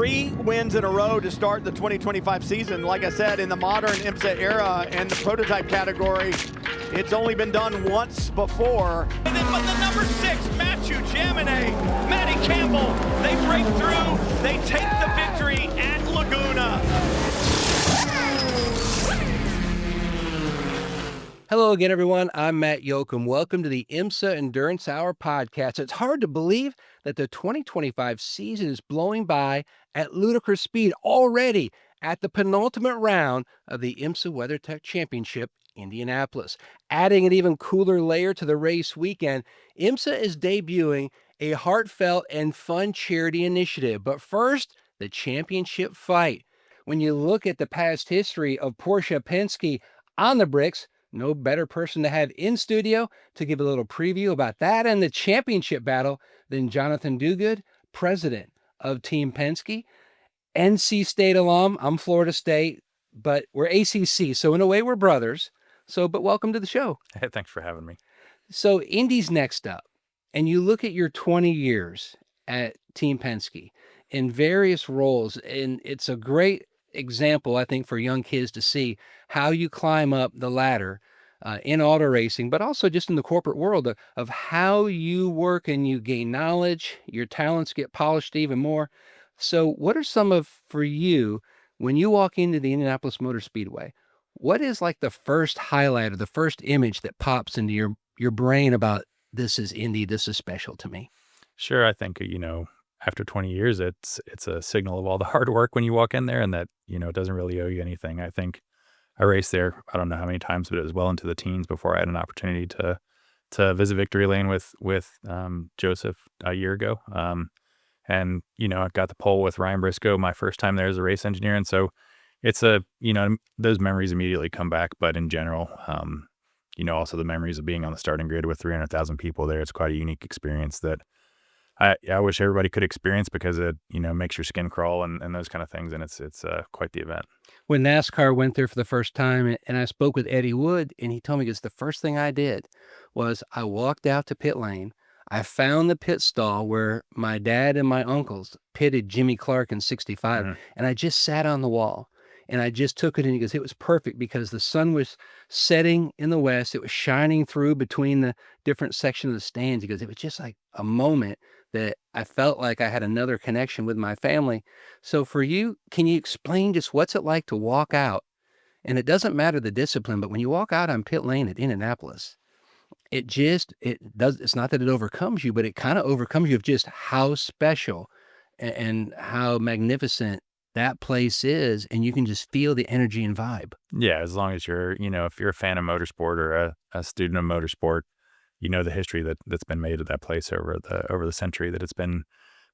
3 wins in a row to start the 2025 season. Like I said, in the modern IMSA era and the prototype category, it's only been done once before. And then but the number 6, Matthew Jamine, Matty Campbell, they break through, they take the victory at Laguna. Hello again, everyone. I'm Matt Yocum. Welcome to the IMSA Endurance Hour podcast. It's hard to believe that the 2025 season is blowing by at ludicrous speed already at the penultimate round of the IMSA WeatherTech Championship, Indianapolis. Adding an even cooler layer to the race weekend, IMSA is debuting a heartfelt and fun charity initiative. But first, the championship fight. When you look at the past history of Porsche Penske on the bricks, no better person to have in studio to give a little preview about that and the championship battle than Jonathan Diuguid, president of Team Penske, NC State alum. I'm Florida State, but we're ACC, so in a way we're brothers. But welcome to the show. Hey, thanks for having me. So Indy's next up, and you look at your 20 years at Team Penske in various roles, and it's a great example, I think, for young kids to see how you climb up the ladder in auto racing, but also just in the corporate world of how you work and you gain knowledge, your talents get polished even more. So what are some of, for you, when you walk into the Indianapolis Motor Speedway, what is like the first highlight or the first image that pops into your brain about this is Indy, this is special to me? Sure, I think, after 20 years, it's a signal of all the hard work when you walk in there and that, it doesn't really owe you anything. I think I raced there, I don't know how many times, but it was well into the teens before I had an opportunity to visit Victory Lane with Joseph a year ago. And, I got the pole with Ryan Briscoe my first time there as a race engineer. And so it's those memories immediately come back. But in general, also the memories of being on the starting grid with 300,000 people there, it's quite a unique experience that I wish everybody could experience because it, makes your skin crawl and those kind of things. And it's quite the event. When NASCAR went there for the first time, and I spoke with Eddie Wood, and he told me it's the first thing I did was I walked out to pit lane. I found the pit stall where my dad and my uncles pitted Jimmy Clark in 65, and I just sat on the wall. And I just took it in because it was perfect because the sun was setting in the west. It was shining through between the different sections of the stands because it was just like a moment that I felt like I had another connection with my family. So for you, can you explain just what's it like to walk out? And it doesn't matter the discipline, but when you walk out on pit lane at Indianapolis, it's not that it overcomes you, but it kind of overcomes you of just how special and how magnificent that place is, and you can just feel the energy and vibe. Yeah, as long as you're, if you're a fan of motorsport or a student of motorsport, the history that's been made of that place over the century that it's been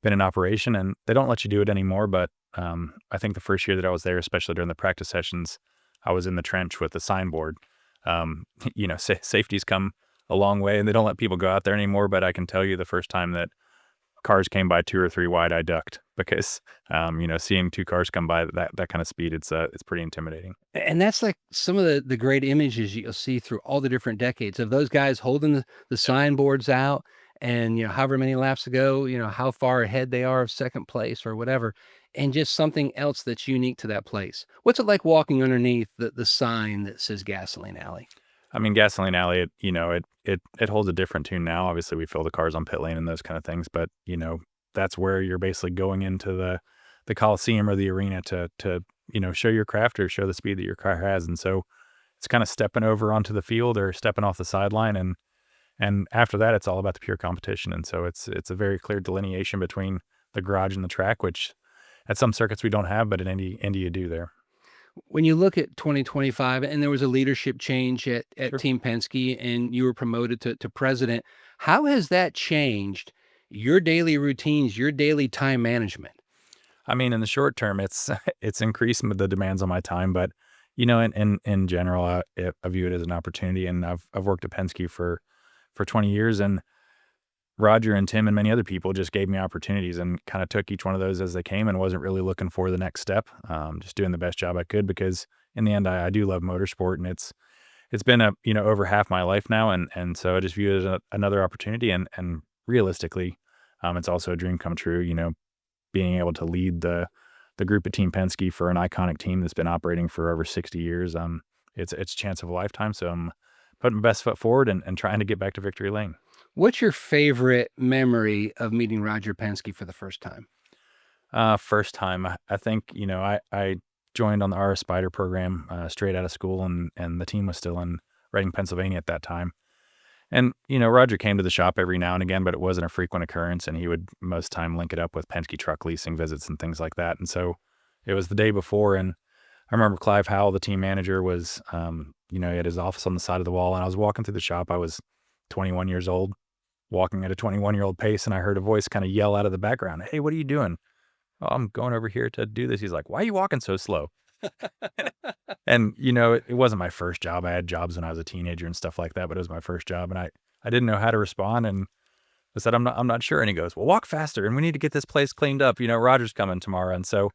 in operation, and they don't let you do it anymore. But I think the first year that I was there, especially during the practice sessions, I was in the trench with the signboard. Safety's come a long way, and they don't let people go out there anymore. But I can tell you, the first time that cars came by 2 or 3 wide, I ducked because, seeing 2 cars come by that kind of speed, it's pretty intimidating. And that's like some of the great images you'll see through all the different decades of those guys holding the signboards out and, however many laps ago, how far ahead they are of second place or whatever, and just something else that's unique to that place. What's it like walking underneath the sign that says Gasoline Alley? I mean, Gasoline Alley, it holds a different tune now. Obviously, we fill the cars on pit lane and those kind of things, but, that's where you're basically going into the Coliseum or the arena to show your craft or show the speed that your car has. And so it's kind of stepping over onto the field or stepping off the sideline. And after that, it's all about the pure competition. And so it's a very clear delineation between the garage and the track, which at some circuits we don't have, but in Indy you do there. When you look at 2025 and there was a leadership change at Sure. Team Penske and you were promoted to president, how has that changed your daily routines, your daily time management? I mean, in the short term, it's increased the demands on my time, but in general, I view it as an opportunity. And I've worked at Penske for 20 years, and Roger and Tim and many other people just gave me opportunities and kind of took each one of those as they came and wasn't really looking for the next step. Just doing the best job I could because in the end, I do love motorsport, and it's been over half my life now, and so I just view it as another opportunity, and realistically, it's also a dream come true. Being able to lead the the group at Team Penske for an iconic team that's been operating for over 60 years. It's a chance of a lifetime. So I'm putting my best foot forward and trying to get back to victory lane. What's your favorite memory of meeting Roger Penske for the first time? First time, I think, I joined on the RS Spider program straight out of school, and the team was still in Reading, Pennsylvania at that time. And, Roger came to the shop every now and again, but it wasn't a frequent occurrence, and he would most time link it up with Penske truck leasing visits and things like that. And so it was the day before, and I remember Clive Howell, the team manager, was, he had his office on the side of the wall, and I was walking through the shop. I was 21 years old, walking at a 21-year-old pace, and I heard a voice kind of yell out of the background, "Hey, what are you doing?" "Oh, I'm going over here to do this." He's like, "Why are you walking so slow?" And, it wasn't my first job. I had jobs when I was a teenager and stuff like that, but it was my first job, and I didn't know how to respond, and I said, I'm not sure. And he goes, "Well, walk faster, and we need to get this place cleaned up. Roger's coming tomorrow." And so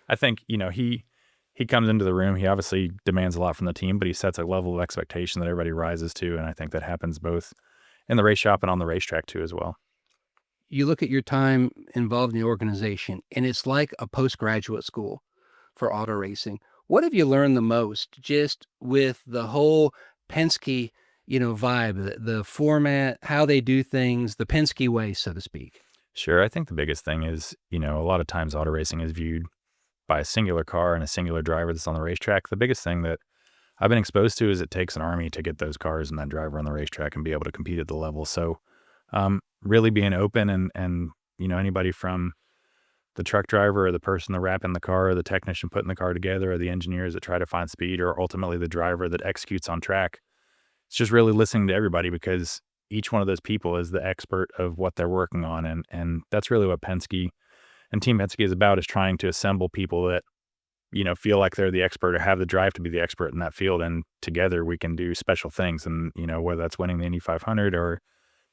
I think, he comes into the room. He obviously demands a lot from the team, but he sets a level of expectation that everybody rises to, and I think that happens both in the race shop and on the racetrack too as well. You look at your time involved in the organization, and it's like a postgraduate school for auto racing. What have you learned the most just with the whole Penske, vibe, the format, how they do things, the Penske way, so to speak? Sure. I think the biggest thing is, a lot of times auto racing is viewed by a singular car and a singular driver that's on the racetrack. The biggest thing that I've been exposed to is it takes an army to get those cars and that driver on the racetrack and be able to compete at the level. So really being open and anybody from the truck driver or the person that wrapping the car or the technician putting the car together or the engineers that try to find speed or ultimately the driver that executes on track. It's just really listening to everybody because each one of those people is the expert of what they're working on. And that's really what Penske and Team Penske is about, is trying to assemble people that, feel like they're the expert or have the drive to be the expert in that field. And together we can do special things. And, whether that's winning the Indy 500 or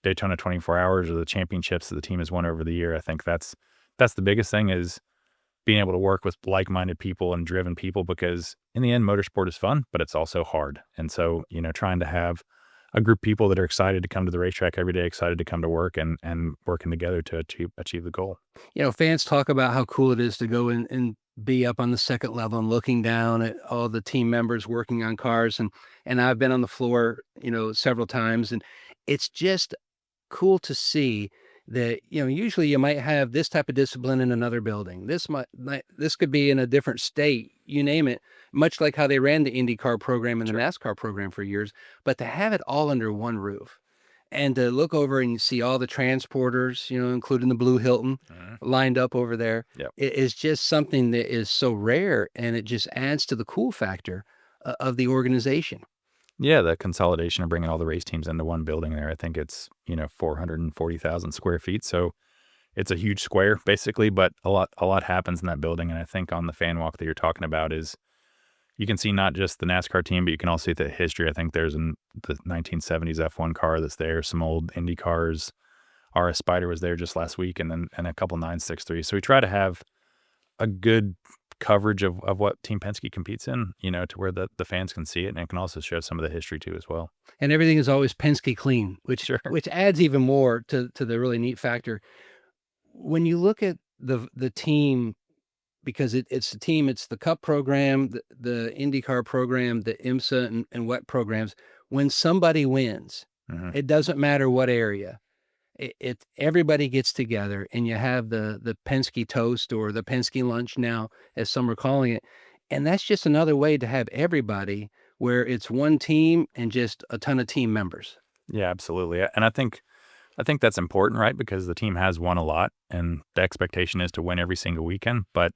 Daytona 24 hours or the championships that the team has won over the year, I think that's the biggest thing, is being able to work with like-minded people and driven people, because in the end, motorsport is fun, but it's also hard. And so, trying to have a group of people that are excited to come to the racetrack every day, excited to come to work and working together to achieve the goal. Fans talk about how cool it is to go in and be up on the second level and looking down at all the team members working on cars. And I've been on the floor, several times, and it's just cool to see that, usually you might have this type of discipline in another building. This could be in a different state, you name it, much like how they ran the IndyCar program and the NASCAR program for years, but to have it all under one roof and to look over and you see all the transporters, including the Blue Hilton lined up over there. Yep. It is just something that is so rare, and it just adds to the cool factor of the organization. Yeah, the consolidation of bringing all the race teams into one building there. I think it's, 440,000 square feet. So it's a huge square basically, but a lot happens in that building. And I think on the fan walk that you're talking about is you can see not just the NASCAR team, but you can also see the history. I think there's the 1970s F1 car that's there, some old Indy cars. RS Spider was there just last week, and a couple 963. So we try to have a good coverage of what Team Penske competes in, to where the fans can see it, and it can also show some of the history too as well. And everything is always Penske clean, which adds even more to the really neat factor. When you look at the team, because it's the team, it's the Cup program, the IndyCar program, the IMSA and WET programs. When somebody wins, it doesn't matter what area. Everybody gets together, and you have the Penske toast or the Penske lunch now, as some are calling it. And that's just another way to have everybody, where it's one team and just a ton of team members. Yeah, absolutely. And I think that's important, right? Because the team has won a lot, and the expectation is to win every single weekend, but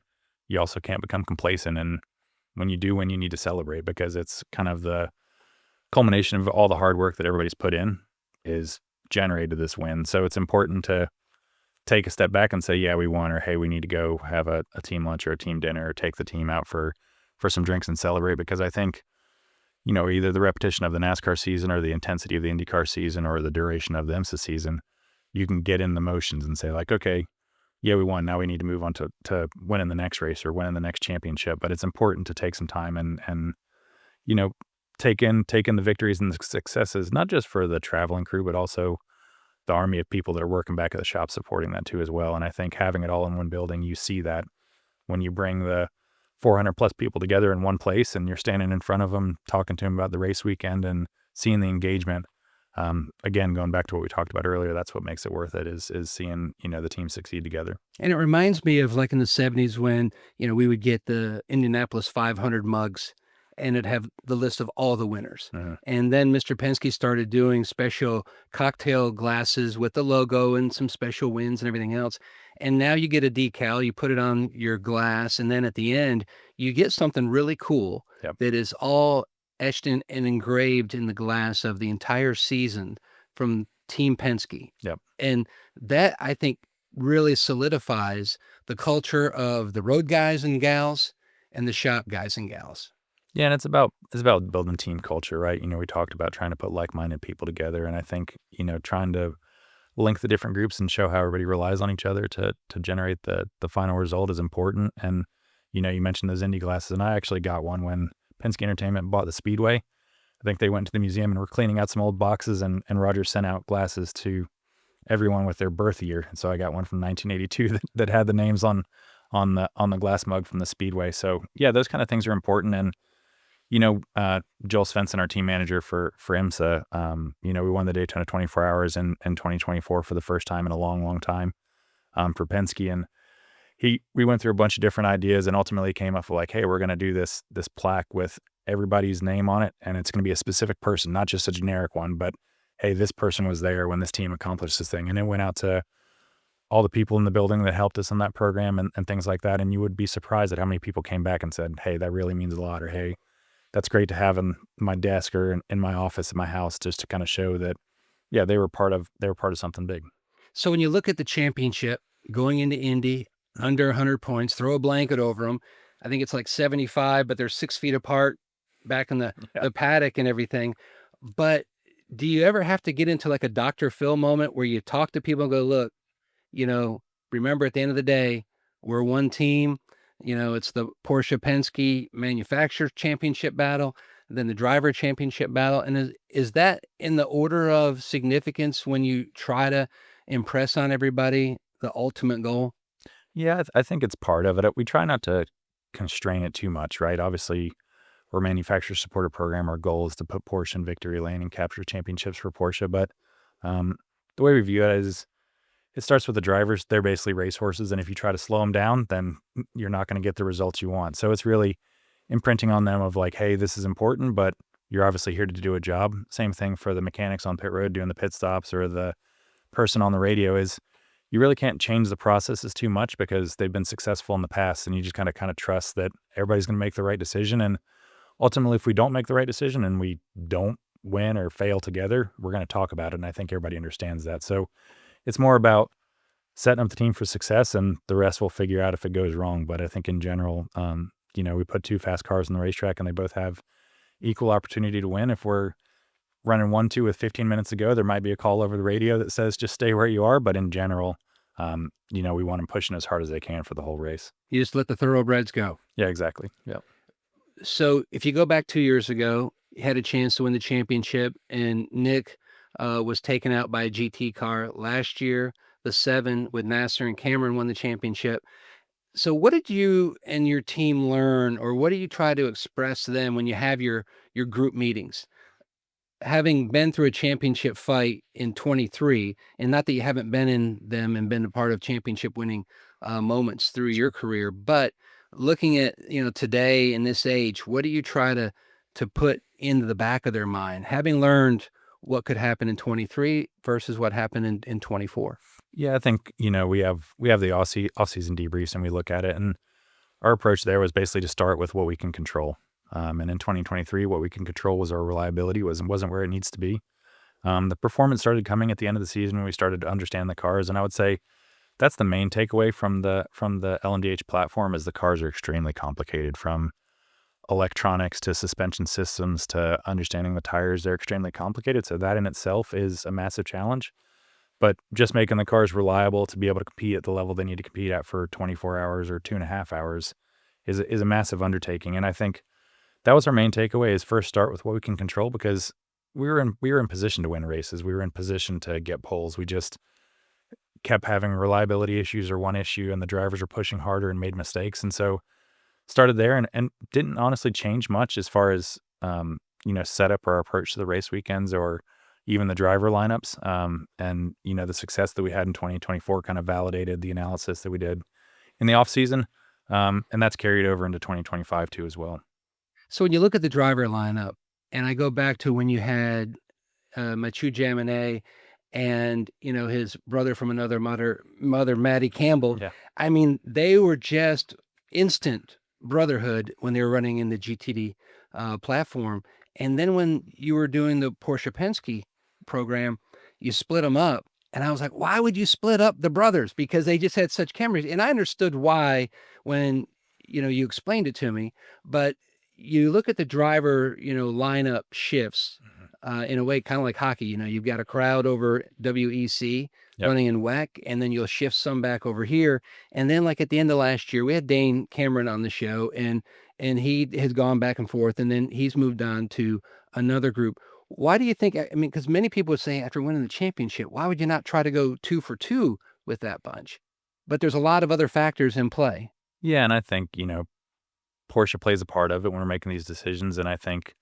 you also can't become complacent. And when you do win, you need to celebrate, because it's kind of the culmination of all the hard work that everybody's put in is generated this win. So it's important to take a step back and say, yeah, we won, or hey, we need to go have a team lunch or a team dinner, or take the team out for some drinks and celebrate. Because I think, either the repetition of the NASCAR season or the intensity of the IndyCar season or the duration of the IMSA season, you can get in the motions and say like, okay, yeah, we won. Now we need to move on to winning the next race or winning the next championship. But it's important to take some time and take in the victories and the successes, not just for the traveling crew, but also the army of people that are working back at the shop supporting that too as well. And I think having it all in one building, you see that when you bring the 400 plus people together in one place and you're standing in front of them, talking to them about the race weekend and seeing the engagement. Again, going back to what we talked about earlier, that's what makes it worth it is seeing, the team succeed together. And it reminds me of like in the 70s when, we would get the Indianapolis 500 mugs and it'd have the list of all the winners. And then Mr. Penske started doing special cocktail glasses with the logo and some special wins and everything else. And now you get a decal, you put it on your glass, and then at the end, you get something really cool that is all etched in and engraved in the glass of the entire season from Team Penske. And that, I think, really solidifies the culture of the road guys and gals and the shop guys and gals. Yeah, and it's about building team culture, right? We talked about trying to put like-minded people together, and I think, trying to link the different groups and show how everybody relies on each other to generate the final result is important. And, you mentioned those Indy glasses, and I actually got one when Penske Entertainment bought the Speedway. I think they went to the museum and were cleaning out some old boxes, and Roger sent out glasses to everyone with their birth year. And so I got one from 1982 that had the names on the glass mug from the Speedway. So yeah, those kind of things are important. And, Joel Svensson, our team manager for IMSA, we won the Daytona 24 hours in 2024 for the first time in a long, long time for Penske. And we went through a bunch of different ideas and ultimately came up with like, hey, we're going to do this plaque with everybody's name on it. And it's going to be a specific person, not just a generic one, but hey, this person was there when this team accomplished this thing. And it went out to all the people in the building that helped us in that program and things like that. And you would be surprised at how many people came back and said, hey, that really means a lot. Or, hey, that's great to have in my desk or in my office in my house, just to kind of show that, yeah, they were part of something big. So when you look at the championship going into Indy, under 100 points, throw a blanket over them. I think it's like 75, but they're 6 feet apart back in the paddock and everything. But do you ever have to get into like a Dr. Phil moment where you talk to people and go, look, remember at the end of the day, we're one team. It's the Porsche Penske manufacturer championship battle, then the driver championship battle. And is that in the order of significance when you try to impress on everybody the ultimate goal? Yeah, I think it's part of it. We try not to constrain it too much, right? Obviously, we're a manufacturer supported program. Our goal is to put Porsche in victory lane and capture championships for Porsche. But the way we view it is it starts with the drivers. They're basically racehorses. And if you try to slow them down, then you're not going to get the results you want. So it's really imprinting on them of like, hey, this is important, but you're obviously here to do a job. Same thing for the mechanics on pit road doing the pit stops or the person on the radio is you really can't change the processes too much because they've been successful in the past. And you just kind of trust that everybody's going to make the right decision. And ultimately, if we don't make the right decision and we don't win or fail together, we're going to talk about it. And I think everybody understands that. So it's more about setting up the team for success and the rest will figure out if it goes wrong. But I think in general, we put 2 fast cars on the racetrack and they both have equal opportunity to win. If we're running 1-2 with 15 minutes to go, there might be a call over the radio that says just stay where you are. But in general, we want them pushing as hard as they can for the whole race. You just let the thoroughbreds go. Yeah, exactly. Yeah. So if you go back 2 years ago, you had a chance to win the championship and Nick was taken out by a GT car. Last year, the 7 with Nasser and Cameron won the championship. So what did you and your team learn, or what do you try to express to them when you have your group meetings? Having been through a championship fight in 23, and not that you haven't been in them and been a part of championship winning moments through your career, but looking at, today in this age, what do you try to put into the back of their mind, having learned what could happen in 23 versus what happened in 24? Yeah, I think, we have the off-season debriefs and we look at it, and our approach there was basically to start with what we can control. And in 2023, what we can control was our reliability wasn't where it needs to be. The performance started coming at the end of the season when we started to understand the cars, and I would say that's the main takeaway from the LMDH platform is the cars are extremely complicated, from electronics to suspension systems to understanding the tires. They're extremely complicated, so that in itself is a massive challenge. But just making the cars reliable to be able to compete at the level they need to compete at for 24 hours or 2.5 hours is a massive undertaking. And I think that was our main takeaway, is first start with what we can control, because we were in position to win races. We were in position to get poles. We just, kept having reliability issues or one issue, and the drivers were pushing harder and made mistakes. And so started there and didn't honestly change much as far as, setup or approach to the race weekends or even the driver lineups. And, the success that we had in 2024 kind of validated the analysis that we did in the off season. And that's carried over into 2025 too as well. So when you look at the driver lineup, and I go back to when you had Mathieu Jaminet and his brother from another mother, Maddie Campbell. Yeah. I mean, they were just instant brotherhood when they were running in the GTD platform. And then when you were doing the Porsche Penske program, you split them up. And I was like, why would you split up the brothers? Because they just had such chemistry. And I understood why when, you explained it to me. But you look at the driver, lineup shifts in a way, kind of like hockey. You've got a crowd over WEC running in WEC, and then you'll shift some back over here. And then like at the end of last year, we had Dane Cameron on the show, and he has gone back and forth, and then he's moved on to another group. Why do you think, I mean, because many people would say after winning the championship, why would you not try to go 2 for 2 with that bunch? But there's a lot of other factors in play. Yeah, and I think, Porsche plays a part of it when we're making these decisions. And I think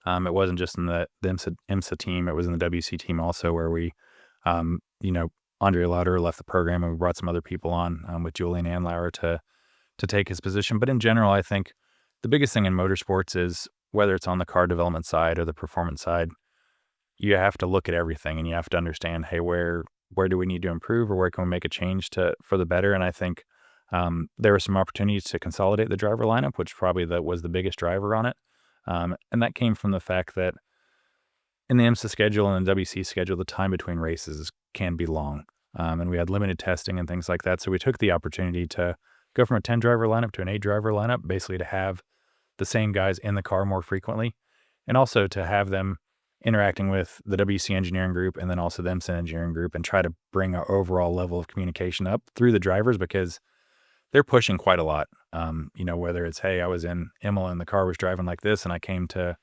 it wasn't just in the IMSA team, it was in the WC team also, where we, Andre Lauder left the program and we brought some other people on with Julian Andlauer to take his position. But in general, I think the biggest thing in motorsports is whether it's on the car development side or the performance side, you have to look at everything and you have to understand, hey, where do we need to improve or where can we make a change for the better? And I think there were some opportunities to consolidate the driver lineup, which probably was the biggest driver on it. And that came from the fact that in the IMSA schedule and the WC schedule, the time between races can be long. And we had limited testing and things like that. So we took the opportunity to go from a 10-driver lineup to an 8-driver lineup, basically to have the same guys in the car more frequently, and also to have them interacting with the WC engineering group and then also the IMSA engineering group and try to bring our overall level of communication up through the drivers because they're pushing quite a lot. Whether it's, hey, I was in Imola and the car was driving like this and I came to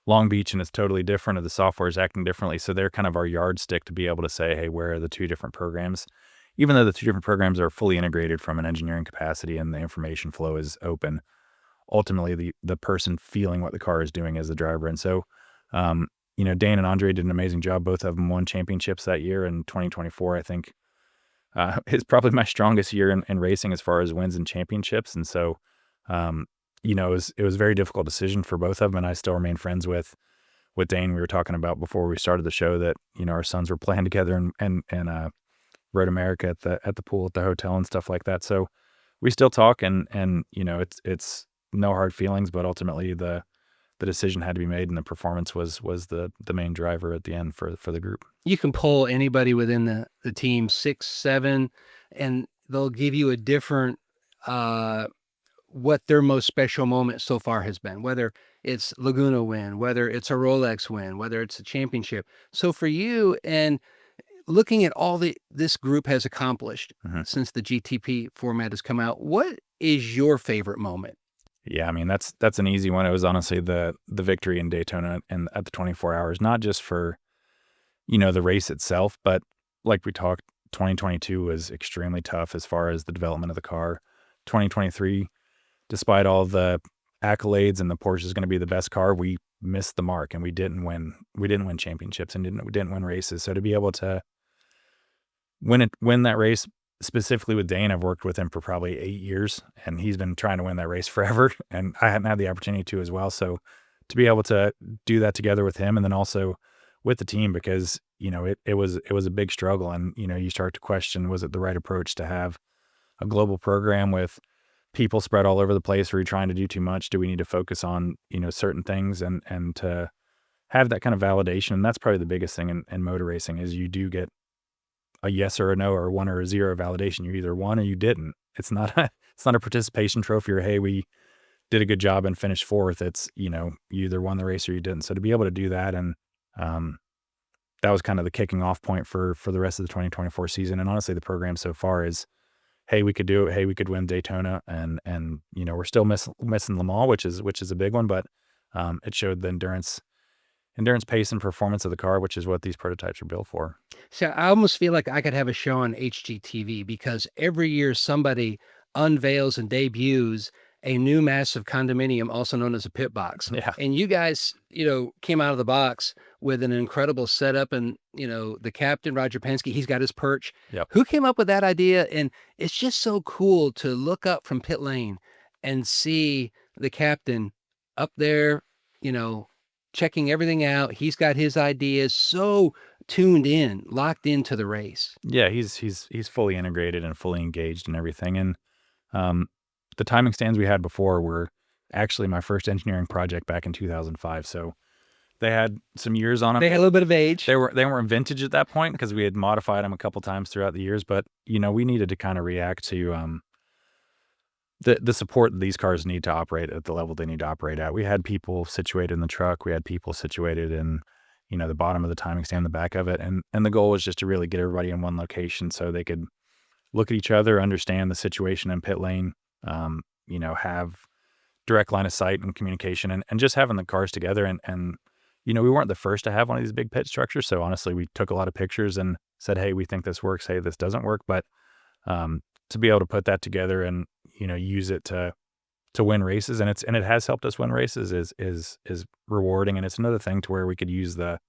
Long Beach and it's totally different or the software is acting differently. So they're kind of our yardstick to be able to say, hey, where are the two different programs? Even though the two different programs are fully integrated from an engineering capacity and the information flow is open, ultimately the person feeling what the car is doing is the driver. And so, Dane and Andre did an amazing job. Both of them won championships that year. In 2024, I think, is probably my strongest year in racing as far as wins and championships. And so, it was a very difficult decision for both of them. And I still remain friends with Dane. We were talking about before we started the show that, our sons were playing together and Road America at the pool at the hotel and stuff like that. So we still talk and it's no hard feelings, but ultimately the decision had to be made and the performance was the main driver at the end for the group. You can poll anybody within the team, 6, 7, and they'll give you a different, what their most special moment so far has been, whether it's Laguna win, whether it's a Rolex win, whether it's a championship. So for you, and looking at all this group has accomplished since the GTP format has come out, what is your favorite moment? Yeah, I mean, that's an easy one. It was honestly the victory in Daytona and at the 24 hours, not just for, the race itself, but like we talked, 2022 was extremely tough as far as the development of the car. 2023, despite all the accolades and the Porsche is going to be the best car, we missed the mark and we didn't win championships and didn't win races. So to be able to win that race, specifically with Dane, I've worked with him for probably 8 years and he's been trying to win that race forever. And I hadn't had the opportunity to as well. So to be able to do that together with him and then also with the team, because, it was a big struggle and, you start to question, was it the right approach to have a global program with people spread all over the place? Are we trying to do too much? Do we need to focus on, certain things and to have that kind of validation? And that's probably the biggest thing in motor racing is you do get a yes or a no or a 1 or a 0 validation. You either won or you didn't. It's not a participation trophy or, hey, we did a good job and finished 4th. It's, you either won the race or you didn't. So to be able to do that and that was kind of the kicking off point for the rest of the 2024 season. And honestly, the program so far is, hey, we could do it. Hey, we could win Daytona and we're still missing Le Mans, which is a big one, but it showed the endurance endurance, pace, and performance of the car, which is what these prototypes are built for. So I almost feel like I could have a show on HGTV because every year somebody unveils and debuts a new massive condominium, also known as a pit box. Yeah. And you guys, came out of the box with an incredible setup. And, the captain, Roger Penske, he's got his perch. Yep. Who came up with that idea? And it's just so cool to look up from pit lane and see the captain up there, checking everything out. He's got his ideas so tuned in, locked into the race. Yeah, he's fully integrated and fully engaged in everything. And the timing stands we had before were actually my first engineering project back in 2005. So they had some years on them. They had a little bit of age. They weren't vintage at that point because we had modified them a couple times throughout the years. But we needed to kind of react to the support that these cars need to operate at the level they need to operate at. We had people situated in the truck. We had people situated in the bottom of the timing stand, the back of it. And the goal was just to really get everybody in one location so they could look at each other, understand the situation in pit lane, have direct line of sight and communication and just having the cars together. And we weren't the first to have one of these big pit structures. So honestly, we took a lot of pictures and said, hey, we think this works. Hey, this doesn't work. But to be able to put that together and, use it to win races, and it has helped us win races is rewarding. And it's another thing to where we could use the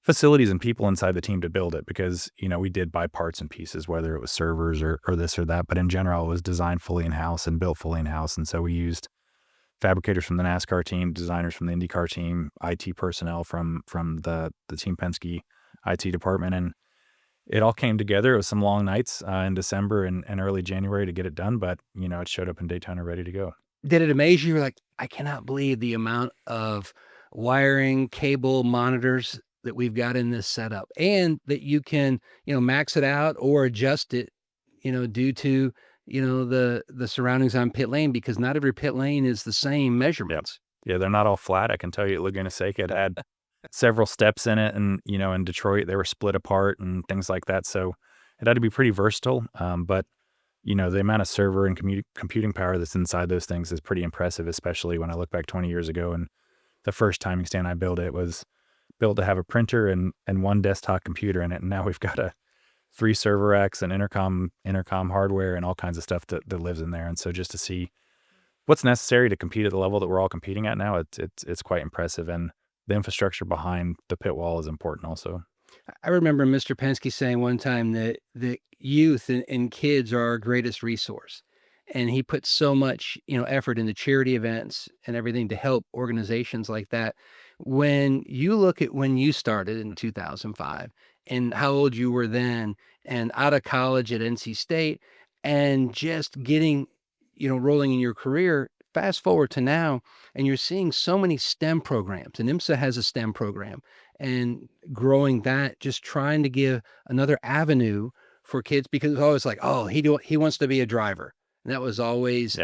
facilities and people inside the team to build it because, we did buy parts and pieces, whether it was servers or this or that. But in general, it was designed fully in-house and built fully in-house. And so we used fabricators from the NASCAR team, designers from the IndyCar team, IT personnel from the Team Penske IT department. And it all came together. It was some long nights in December and early January to get it done. But, it showed up in Daytona ready to go. Did it amaze you? You're like, I cannot believe the amount of wiring, cable, monitors that we've got in this setup, and that you can, max it out or adjust it, due to, the surroundings on pit lane, because not every pit lane is the same measurements. Yeah, they're not all flat. I can tell you at Laguna Seca, it had several steps in it. And, in Detroit, they were split apart and things like that. So it had to be pretty versatile. But, the amount of server and computing power that's inside those things is pretty impressive, especially when I look back 20 years ago. And the first timing stand I built, it was built to have a printer and one desktop computer in it. And now we've got 3 server racks and intercom hardware and all kinds of stuff that lives in there. And so just to see what's necessary to compete at the level that we're all competing at now, it's quite impressive. And the infrastructure behind the pit wall is important also. I remember Mr. Penske saying one time that youth and kids are our greatest resource. And he put so much, effort into charity events and everything to help organizations like that. When you look at when you started in 2005 and how old you were then and out of college at NC State and just getting, rolling in your career, fast forward to now, and you're seeing so many STEM programs, and IMSA has a STEM program, and growing that, just trying to give another avenue for kids, because it's always like, oh, he wants to be a driver. And that was always,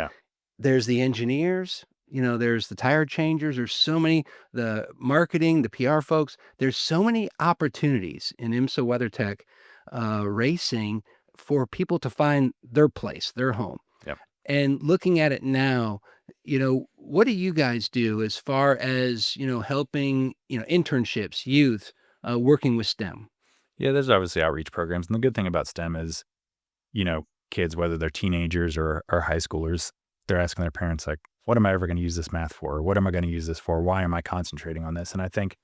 There's the engineers, there's the tire changers, there's so many, the marketing, the PR folks, there's so many opportunities in IMSA WeatherTech racing for people to find their place, their home. Yep. And looking at it now, what do you guys do as far as, helping, internships, youth, working with STEM? Yeah, there's obviously outreach programs. And the good thing about STEM is, kids, whether they're teenagers or high schoolers, they're asking their parents, like, what am I ever going to use this math for? What am I going to use this for? Why am I concentrating on this? And I think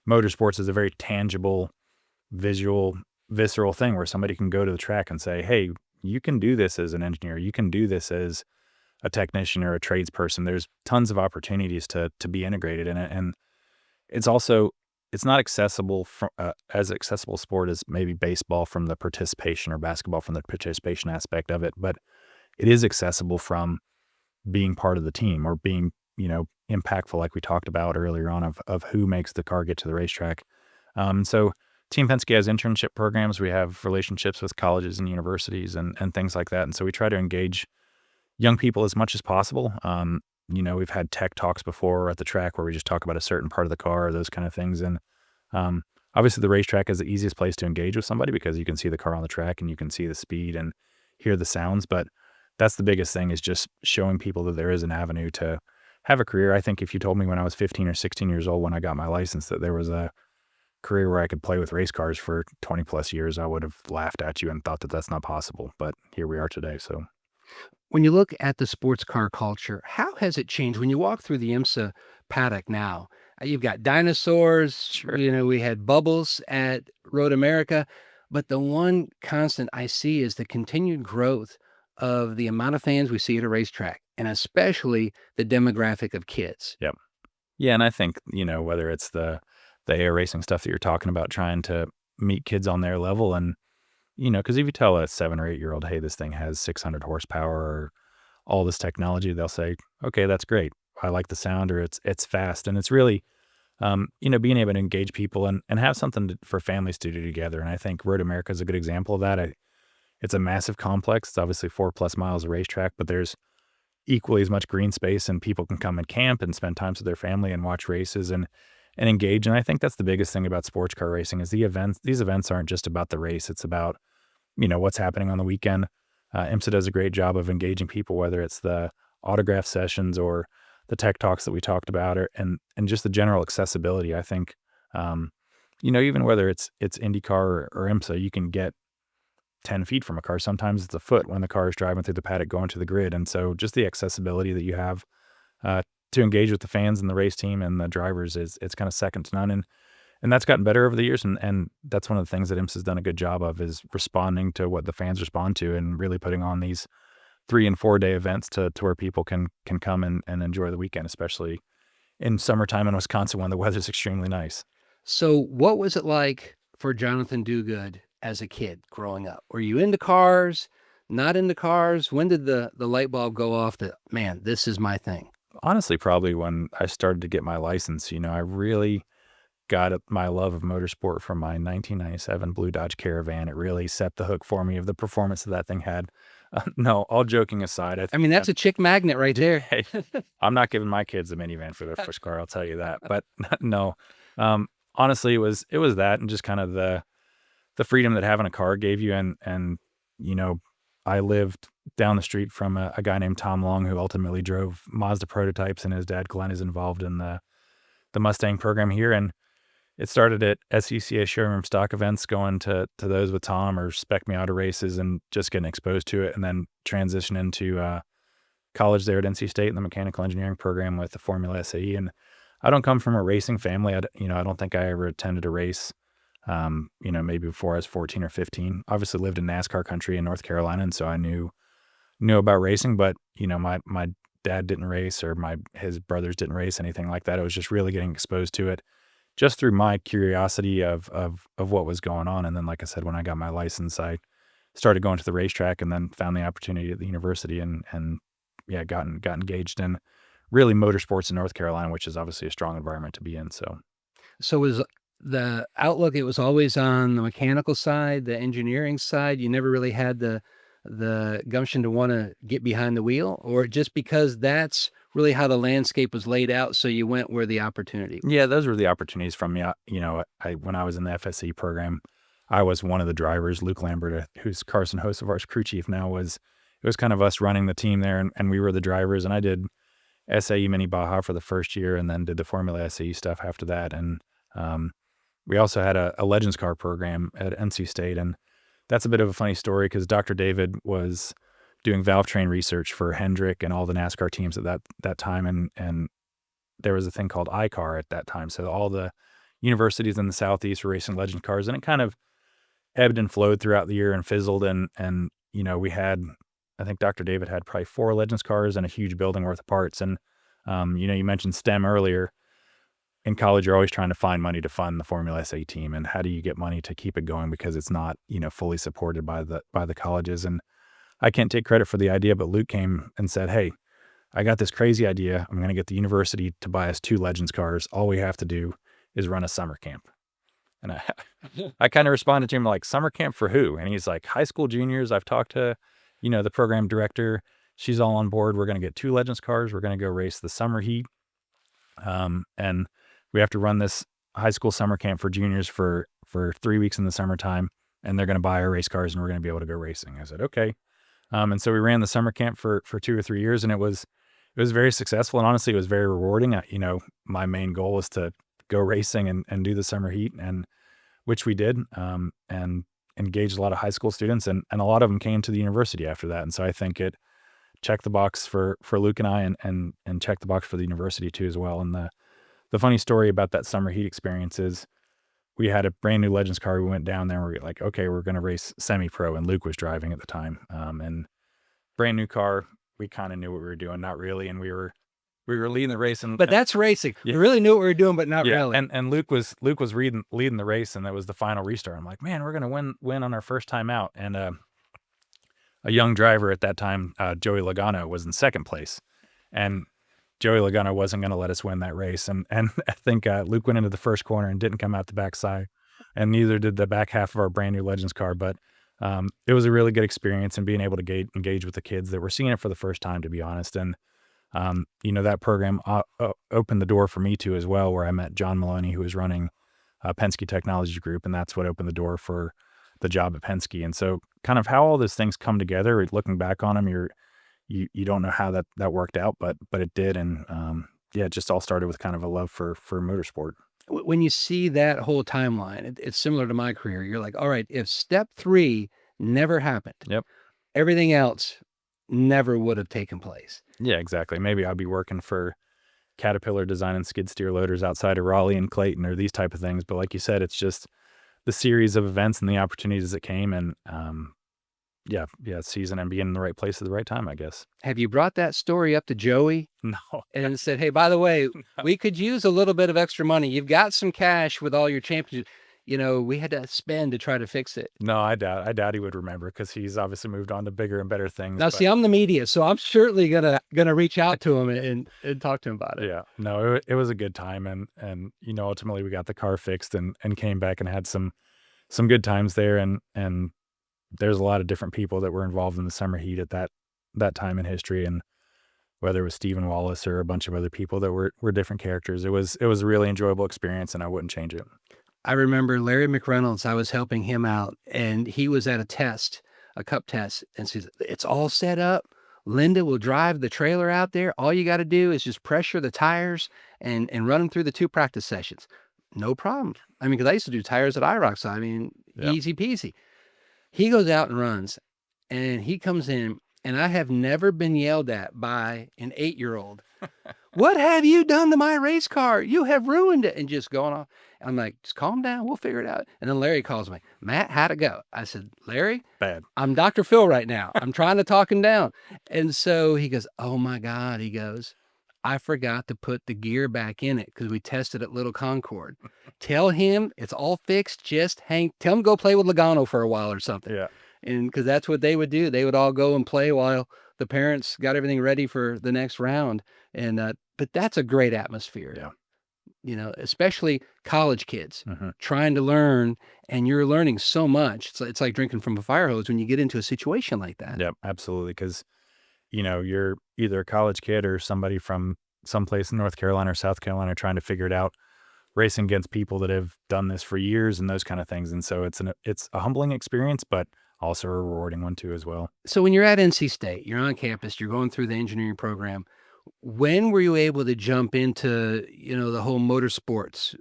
motorsports is a very tangible, visual, visceral thing where somebody can go to the track and say, hey, you can do this as an engineer. You can do this as a technician or a tradesperson. There's tons of opportunities to be integrated in it. And it's not accessible as accessible sport as maybe baseball from the participation or basketball from the participation aspect of it, but it is accessible from being part of the team or being, impactful, like we talked about earlier on of who makes the car get to the racetrack. So Team Penske has internship programs. We have relationships with colleges and universities and things like that. And so we try to engage young people as much as possible. We've had tech talks before at the track where we just talk about a certain part of the car or those kind of things. And obviously the racetrack is the easiest place to engage with somebody because you can see the car on the track and you can see the speed and hear the sounds. But that's the biggest thing, is just showing people that there is an avenue to have a career. I think if you told me when I was 15 or 16 years old when I got my license that there was a career where I could play with race cars for 20 plus years, I would have laughed at you and thought that that's not possible. But here we are today. So When you look at the sports car culture, how has it changed? When you walk through the IMSA paddock now, you've got dinosaurs, Sure. we had bubbles at Road America, but the one constant I see is the continued growth of the amount of fans we see at a racetrack, and especially the demographic of kids. Yep. Yeah, and I think, whether it's the air racing stuff that you're talking about, trying to meet kids on their level, and because if you tell a 7 or 8-year-old, hey, this thing has 600 horsepower or all this technology, they'll say, okay, that's great. I like the sound, or it's fast. And it's really, being able to engage people and have something for families to do together. And I think Road America is a good example of that. It's a massive complex. It's obviously 4+ miles of racetrack, but there's equally as much green space, and people can come and camp and spend time with their family and watch races and engage. And I think that's the biggest thing about sports car racing is these events aren't just about the race. It's about, what's happening on the weekend. IMSA does a great job of engaging people, whether it's the autograph sessions or the tech talks that we talked about, and just the general accessibility. I think, even whether it's IndyCar or IMSA, you can get 10 feet from a car. Sometimes it's a foot when the car is driving through the paddock going to the grid. And so just the accessibility that you have to engage with the fans and the race team and the drivers it's kind of second to none. And that's gotten better over the years. And that's one of the things that IMSA's done a good job of, is responding to what the fans respond to and really putting on these 3 and 4 day events to where people can come and enjoy the weekend, especially in summertime in Wisconsin when the weather's extremely nice. So what was it like for Jonathan Diuguid as a kid growing up? Were you into cars, not into cars? When did the light bulb go off that, man, this is my thing? Honestly, probably when I started to get my license. I really got my love of motorsport from my 1997 Blue Dodge Caravan. It really set the hook for me of the performance that thing had. No, all joking aside, I mean, that's a chick magnet right there. Hey, I'm not giving my kids a minivan for their first car, I'll tell you that. But no, honestly, it was that, and just kind of the freedom that having a car gave you. And I lived down the street from a guy named Tom Long, who ultimately drove Mazda prototypes, and his dad Glenn is involved in the Mustang program here. And it started at SCCA showroom stock events, going to those with Tom, or Spec Me Auto races, and just getting exposed to it, and then transition into college there at NC State in the mechanical engineering program with the Formula SAE. And I don't come from a racing family. I don't think I ever attended a race, maybe before I was 14 or 15. Obviously lived in NASCAR country in North Carolina, and so I knew about racing, but my dad didn't race, or his brothers didn't race, anything like that. I was just really getting exposed to it just through my curiosity of what was going on. And then, like I said, when I got my license, I started going to the racetrack, and then found the opportunity at the university, and got engaged in really motorsports in North Carolina, which is obviously a strong environment to be in. So was the outlook, it was always on the mechanical side, the engineering side? You never really had the gumption to want to get behind the wheel, or just because that's really how the landscape was laid out, so you went where the opportunity was? Yeah, those were the opportunities from me. When I was in the FSE program, I was one of the drivers. Luke Lambert, who's Carson Hocevar's crew chief now, it was kind of us running the team there, and we were the drivers. And I did SAE Mini Baja for the first year, and then did the Formula SAE stuff after that. And we also had a Legends car program at NC State, and that's a bit of a funny story, because Dr. David was doing valve train research for Hendrick and all the NASCAR teams at that time, and there was a thing called iCar at that time. So all the universities in the Southeast were racing Legend cars, and it kind of ebbed and flowed throughout the year and fizzled. And we had, I think Dr. David had probably 4 Legends cars and a huge building worth of parts. And you mentioned STEM earlier. In college, you're always trying to find money to fund the Formula SA team, and how do you get money to keep it going, because it's not fully supported by the colleges. And I can't take credit for the idea, but Luke came and said, hey, I got this crazy idea. I'm going to get the university to buy us 2 Legends cars. All we have to do is run a summer camp. And I kind of responded to him like, summer camp for who? And he's like, high school juniors. I've talked to, the program director. She's all on board. We're going to get 2 Legends cars. We're going to go race the summer heat. And we have to run this high school summer camp for juniors for 3 weeks in the summertime, and they're going to buy our race cars, and we're going to be able to go racing. I said, okay. And so we ran the summer camp for 2 or 3 years, and it was It was very successful, and honestly, it was very rewarding. My main goal was to go racing and do the summer heat, and which we did, and engaged a lot of high school students, and a lot of them came to the university after that. And so I think it checked the box for Luke and I, and checked the box for the university too as well. And the funny story about that summer heat experience is we had a brand new Legends car. We went down there and we were like, okay, we're going to race semi-pro, and Luke was driving at the time. And brand new car, we kind of knew what we were doing, not really. And we were leading the race, but that's racing. Yeah. We really knew what we were doing, but not really. And Luke was leading the race, and that was the final restart. I'm like, man, we're gonna win on our first time out. And a young driver at that time, Joey Logano, was in second place, and Joey Logano wasn't going to let us win that race. And I think Luke went into the first corner and didn't come out the backside, and neither did the back half of our brand new Legends car. But it was a really good experience, and being able to engage with the kids that were seeing it for the first time, to be honest. And that program opened the door for me too as well, where I met John Maloney, who was running Penske Technology Group, and that's what opened the door for the job at Penske. And so kind of how all those things come together, looking back on them, you don't know how that worked out, but it did. And it just all started with kind of a love for motorsport. When you see that whole timeline, it's similar to my career. You're like, all right, if step 3 never happened, yep, everything else never would have taken place. Yeah, exactly. Maybe I'll be working for Caterpillar designing skid steer loaders outside of Raleigh and Clayton, or these type of things. But like you said, it's just the series of events and the opportunities that came, and season and being in the right place at the right time, I guess. Have you brought that story up to Joey? No. And said, hey, by the way, we could use a little bit of extra money. You've got some cash with all your championships. We had to spend to try to fix it. No, I doubt he would remember, because he's obviously moved on to bigger and better things. Now, see, I'm the media, so I'm certainly gonna reach out to him and talk to him about it. Yeah, no, it was a good time, and ultimately we got the car fixed and came back and had some good times there, and there's a lot of different people that were involved in the summer heat at that time in history, and whether it was Stephen Wallace or a bunch of other people that were different characters, it was a really enjoyable experience, and I wouldn't change it. I remember Larry McReynolds, I was helping him out, and he was at a cup test, and says, it's all set up. Linda will drive the trailer out there. All you got to do is just pressure the tires and run them through the 2 practice sessions. No problem. I mean, because I used to do tires at IROC, so yep. Easy peasy. He goes out and runs, and he comes in, and I have never been yelled at by an 8-year-old. What have you done to my race car? You have ruined it. And just going off. I'm like, just calm down. We'll figure it out. And then Larry calls me, Matt, how'd it go? I said, Larry, bad. I'm Dr. Phil right now. I'm trying to talk him down. And so he goes, oh my God. He goes, I forgot to put the gear back in it because we tested at Little Concord. Tell him it's all fixed. Just tell him go play with Logano for a while or something. Yeah. And because that's what they would do. They would all go and play while the parents got everything ready for the next round. And, but that's a great atmosphere. Yeah. Especially college kids mm-hmm. trying to learn, and you're learning so much. It's like drinking from a fire hose when you get into a situation like that. Yep, absolutely. Because, you're either a college kid or somebody from someplace in North Carolina or South Carolina trying to figure it out, racing against people that have done this for years and those kind of things. And so it's a humbling experience, but also a rewarding one too as well. So when you're at NC State, you're on campus, you're going through the engineering program. When were you able to jump into, the whole motorsports,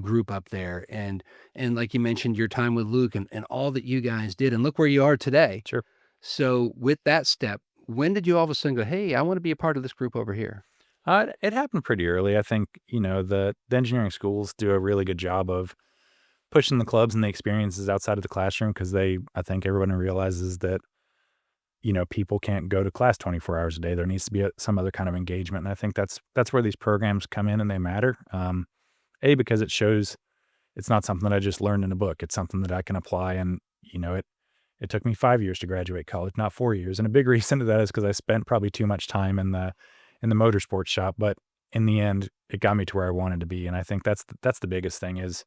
group up there? And like you mentioned, your time with Luke and all that you guys did, and look where you are today. Sure. So with that step, when did you all of a sudden go, hey, I want to be a part of this group over here? It happened pretty early. I think, the engineering schools do a really good job of pushing the clubs and the experiences outside of the classroom, because I think everyone realizes that, people can't go to class 24 hours a day. There needs to be some other kind of engagement. And I think that's where these programs come in and they matter. Because it shows it's not something that I just learned in a book. It's something that I can apply. And, it took me 5 years to graduate college, not 4 years. And a big reason to that is because I spent probably too much time in the motorsports shop. But in the end, it got me to where I wanted to be. And I think that's the biggest thing, is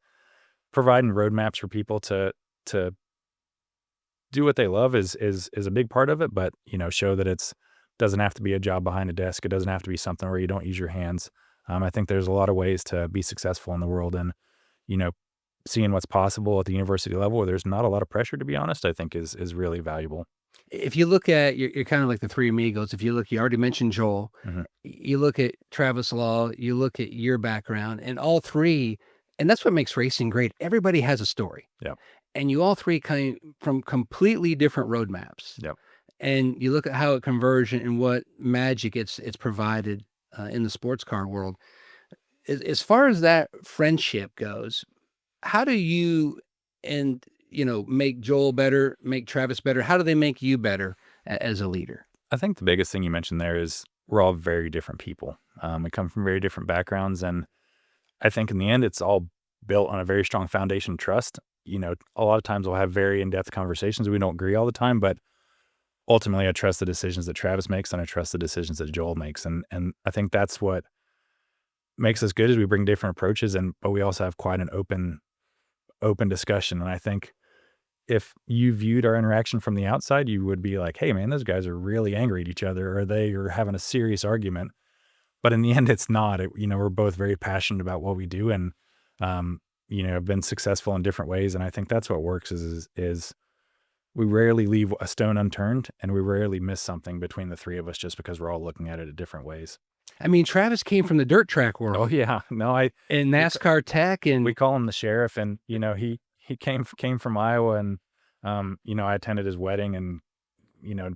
providing roadmaps for people to do what they love is a big part of it, but show that it's doesn't have to be a job behind a desk. It doesn't have to be something where you don't use your hands. I think there's a lot of ways to be successful in the world, and seeing what's possible at the university level where there's not a lot of pressure, to be honest, I think is really valuable. If you look at, you're kind of like the three amigos. If you look, you already mentioned Joel. Mhm. You look at Travis Law, you look at your background, and all three, and that's what makes racing great. Everybody has a story. Yep. And you all three came from completely different roadmaps. Yep. And you look at how it converged and what magic it's provided in the sports car world. As far as that friendship goes, how do you and make Joel better, make Travis better? How do they make you better as a leader? I think the biggest thing you mentioned there is we're all very different people. We come from very different backgrounds, and I think in the end, it's all built on a very strong foundation of trust. A lot of times we'll have very in-depth conversations. We don't agree all the time, but ultimately I trust the decisions that Travis makes and I trust the decisions that Joel makes. And I think that's what makes us good is we bring different approaches, but we also have quite an open discussion. And I think if you viewed our interaction from the outside, you would be like, hey man, those guys are really angry at each other, or they are having a serious argument. But in the end, it's not. We're both very passionate about what we do, and have been successful in different ways. And I think that's what works is we rarely leave a stone unturned, and we rarely miss something between the three of us just because we're all looking at it in different ways. I mean, Travis came from the dirt track world. Oh yeah, no, and NASCAR tech, and we call him the sheriff, and he came from Iowa, and I attended his wedding, and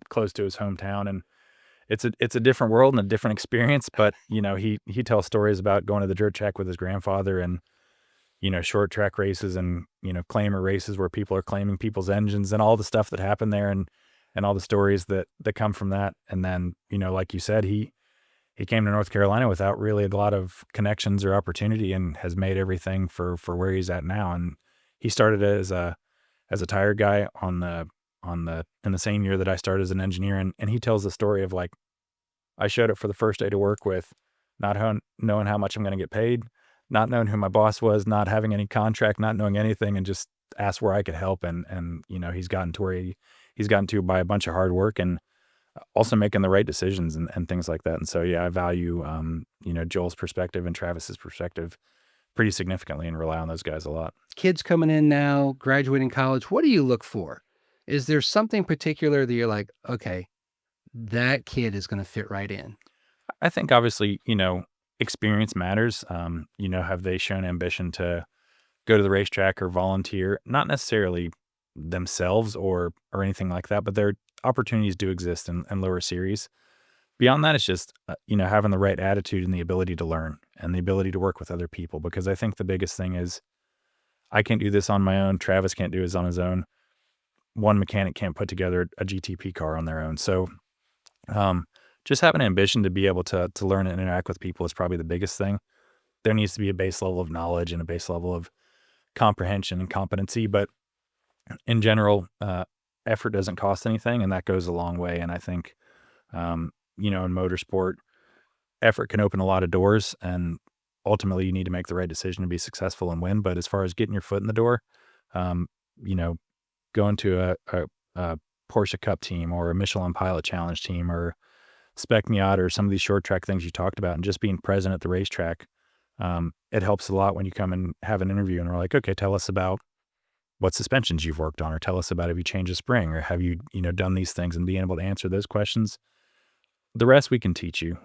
close to his hometown, and it's a different world and a different experience. But he tells stories about going to the dirt track with his grandfather, and short track races, and claimer races where people are claiming people's engines, and all the stuff that happened there, and all the stories that come from that. And then like you said, he came to North Carolina without really a lot of connections or opportunity, and has made everything for where he's at now. And he started as a tire guy in the same year that I started as an engineer. And he tells the story of, like, I showed up for the first day to work with not knowing how much I'm going to get paid, not knowing who my boss was, not having any contract, not knowing anything, and just asked where I could help. And he's gotten to where he's gotten to by a bunch of hard work, and also making the right decisions and things like that. And so, yeah, I value, Joel's perspective and Travis's perspective pretty significantly, and rely on those guys a lot. Kids coming in now, graduating college, what do you look for? Is there something particular that you're like, okay, that kid is going to fit right in? I think obviously, experience matters. Have they shown ambition to go to the racetrack or volunteer? Not necessarily themselves or anything like that, but their opportunities do exist in lower series. Beyond that, it's just, having the right attitude and the ability to learn and the ability to work with other people. Because I think the biggest thing is I can't do this on my own. Travis can't do this on his own. One mechanic can't put together a GTP car on their own. So just having an ambition to be able to learn and interact with people is probably the biggest thing. There needs to be a base level of knowledge and a base level of comprehension and competency. But in general, effort doesn't cost anything, and that goes a long way. And I think, in motorsport, effort can open a lot of doors, and ultimately you need to make the right decision to be successful and win. But as far as getting your foot in the door, going to a Porsche Cup team or a Michelin Pilot Challenge team or Spec Miata or some of these short track things you talked about, and just being present at the racetrack, it helps a lot when you come and have an interview and we're like, okay, tell us about what suspensions you've worked on, or tell us about, have you changed a spring, or have you, done these things, and being able to answer those questions. The rest we can teach you.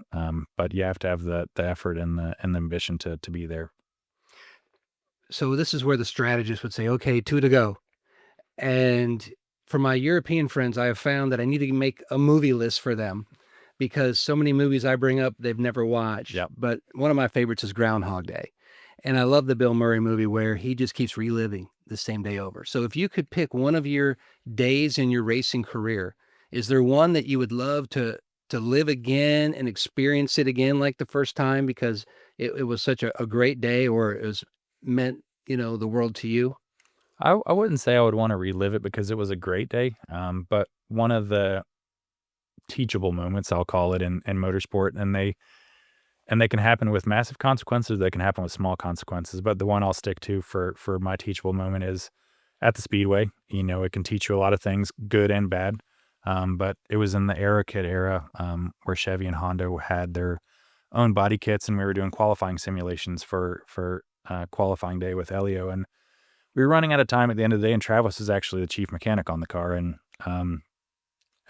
But you have to have the effort and the ambition to be there. So this is where the strategist would say, okay, 2 to go. And for my European friends, I have found that I need to make a movie list for them, because so many movies I bring up, they've never watched. Yep. But one of my favorites is Groundhog Day. And I love the Bill Murray movie where he just keeps reliving the same day over. So if you could pick one of your days in your racing career, is there one that you would love to live again and experience it again like the first time, because it was such a great day, or it was meant, the world to you? I wouldn't say I would want to relive it because it was a great day. But one of the teachable moments, I'll call it, in motorsport, and they can happen with massive consequences. They can happen with small consequences. But the one I'll stick to for my teachable moment is at the Speedway. It can teach you a lot of things, good and bad. But it was in the Aero Kit era, where Chevy and Honda had their own body kits, and we were doing qualifying simulations for qualifying day with Elio. And we were running out of time at the end of the day, and Travis was actually the chief mechanic on the car. And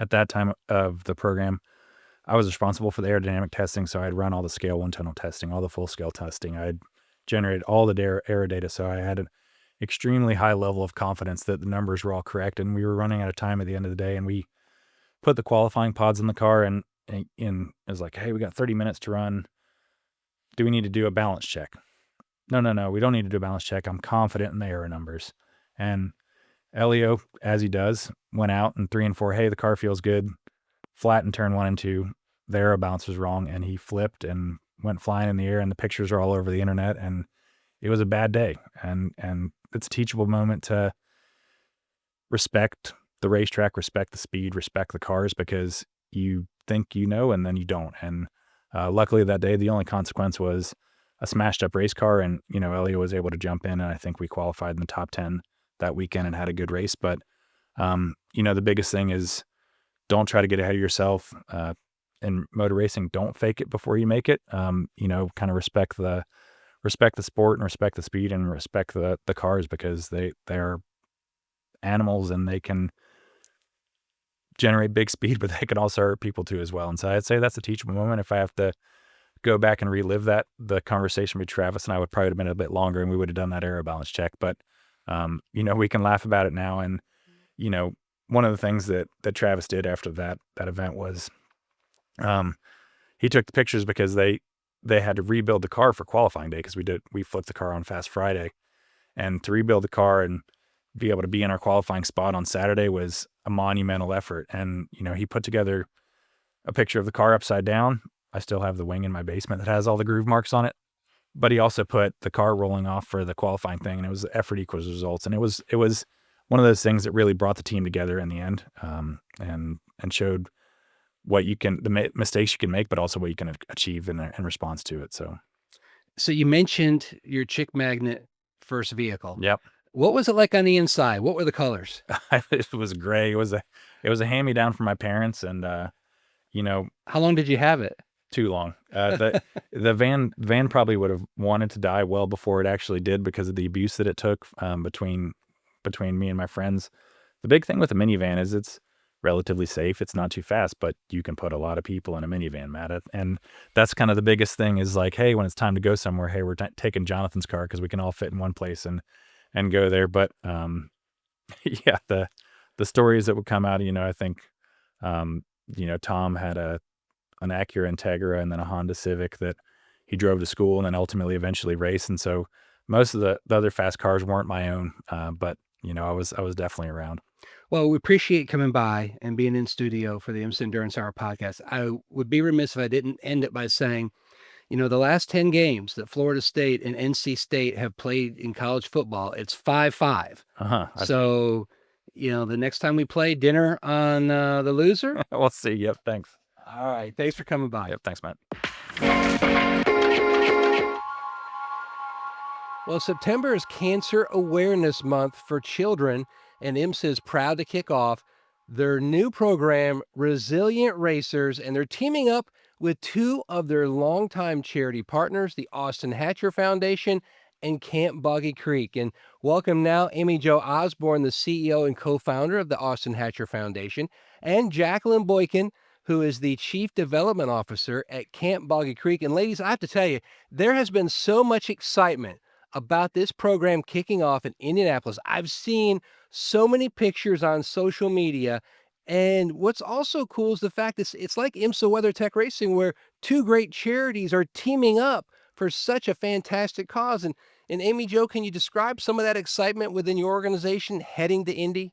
at that time of the program, I was responsible for the aerodynamic testing. So I'd run all the scale 1 tunnel testing, all the full scale testing. I'd generated all the aero data. So I had an extremely high level of confidence that the numbers were all correct. And we were running out of time at the end of the day. And we put the qualifying pods in the car, and it was like, hey, we got 30 minutes to run. Do we need to do a balance check? No, we don't need to do a balance check. I'm confident in the aero numbers. And Elio, as he does, went out in 3 and 4. Hey, the car feels good. Flat in turn 1 and 2. The aero balance was wrong, and he flipped and went flying in the air, and the pictures are all over the internet, and it was a bad day. And it's a teachable moment to respect the racetrack, respect the speed, respect the cars, because you think you know, and then you don't. And luckily that day, the only consequence was a smashed up race car, and, Elio was able to jump in, and I think we qualified in the top 10 that weekend and had a good race. But, the biggest thing is don't try to get ahead of yourself. In motor racing, don't fake it before you make it. Kind of respect the sport and respect the speed and respect the cars, because they're animals and they can generate big speed, but they can also hurt people too as well. And so I'd say that's a teachable moment. If I have to go back and relive the conversation with Travis and I, would probably have been a bit longer, and we would have done that aero balance check. But, we can laugh about it now. And, one of the things that Travis did after that event was, he took the pictures because they had to rebuild the car for qualifying day, because we flipped the car on Fast Friday, and to rebuild the car and be able to be in our qualifying spot on Saturday was a monumental effort. And, he put together a picture of the car upside down. I still have the wing in my basement that has all the groove marks on it, but he also put the car rolling off for the qualifying thing, and it was effort equals results. And it was one of those things that really brought the team together in the end, and showed what the mistakes you can make, but also what you can achieve in response to it. So you mentioned your chick magnet first vehicle. Yep. What was it like on the inside? What were the colors? It was gray. It was a hand-me-down from my parents, and how long did you have it? Too long. The van probably would have wanted to die well before it actually did, because of the abuse that it took between me and my friends. The big thing with a minivan is it's relatively safe. It's not too fast, but you can put a lot of people in a minivan, Matt. And that's kind of the biggest thing, is like, hey, when it's time to go somewhere, hey, we're taking Jonathan's car because we can all fit in one place and go there. But yeah, the stories that would come out, I think, Tom had an Acura Integra and then a Honda Civic that he drove to school and then ultimately eventually raced. And so most of the other fast cars weren't my own, but I was definitely around. Well, we appreciate coming by and being in studio for the IMSA Endurance Hour podcast. I would be remiss if I didn't end it by saying, the last 10 games that Florida State and NC State have played in college football, it's 5-5. So, the next time we play, dinner on the loser? We'll see. Yep. Thanks. All right. Thanks for coming by. Yep. Thanks, Matt. Well, September is Cancer Awareness Month for children, and IMSA is proud to kick off their new program, Resilient Racers, and they're teaming up with 2 of their longtime charity partners, the Austin Hatcher Foundation and Camp Boggy Creek. And welcome now Amy Jo Osborn, the CEO and co-founder of the Austin Hatcher Foundation, and Jacqueline Boykin, who is the Chief Development Officer at Camp Boggy Creek. And ladies, I have to tell you, there has been so much excitement about this program kicking off in Indianapolis. I've seen so many pictures on social media. And what's also cool is the fact that it's like IMSA WeatherTech Racing, where 2 great charities are teaming up for such a fantastic cause. And Amy Jo, can you describe some of that excitement within your organization heading to Indy?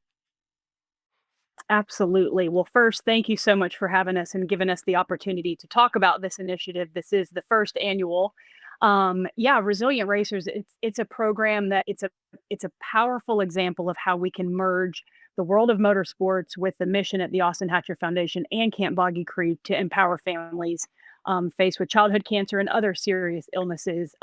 Absolutely. Well, first, thank you so much for having us and giving us the opportunity to talk about this initiative. This is the first annual. Resilient Racers, it's a program that it's a powerful example of how we can merge the world of motorsports with the mission at the Austin Hatcher Foundation and Camp Boggy Creek to empower families faced with childhood cancer and other serious illnesses.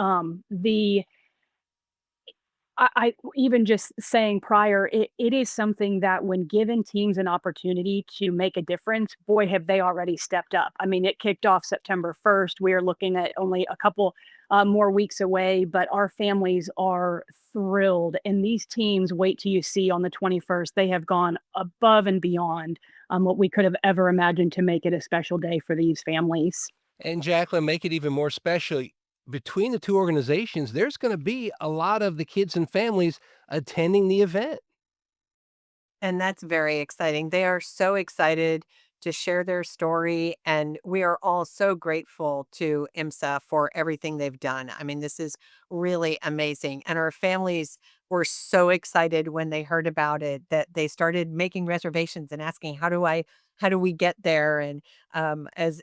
I even just saying prior, it is something that when given teams an opportunity to make a difference, boy, have they already stepped up. I mean, it kicked off September 1st. We are looking at only a couple more weeks away, but our families are thrilled. And these teams, wait till you see on the 21st, they have gone above and beyond what we could have ever imagined to make it a special day for these families. And Jacqueline, make it even more special. Between the two organizations, there's going to be a lot of the kids and families attending the event. And that's very exciting. They are so excited to share their story. And we are all so grateful to IMSA for everything they've done. I mean, this is really amazing. And our families were so excited when they heard about it that they started making reservations and asking, how do we get there? And as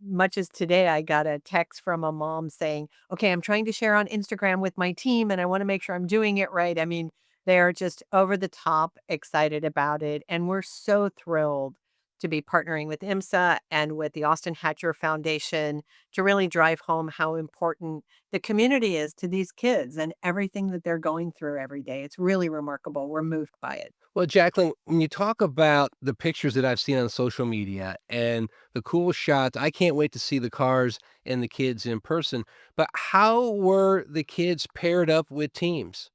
much as today, I got a text from a mom saying, okay, I'm trying to share on Instagram with my team and I want to make sure I'm doing it right. I mean, they are just over the top excited about it. And we're so thrilled to be partnering with IMSA and with the Austin Hatcher Foundation to really drive home how important the community is to these kids and everything that they're going through every day. It's really remarkable. We're moved by it. Well, Jacqueline, when you talk about the pictures that I've seen on social media and the cool shots, I can't wait to see the cars and the kids in person. But how were the kids paired up with teams?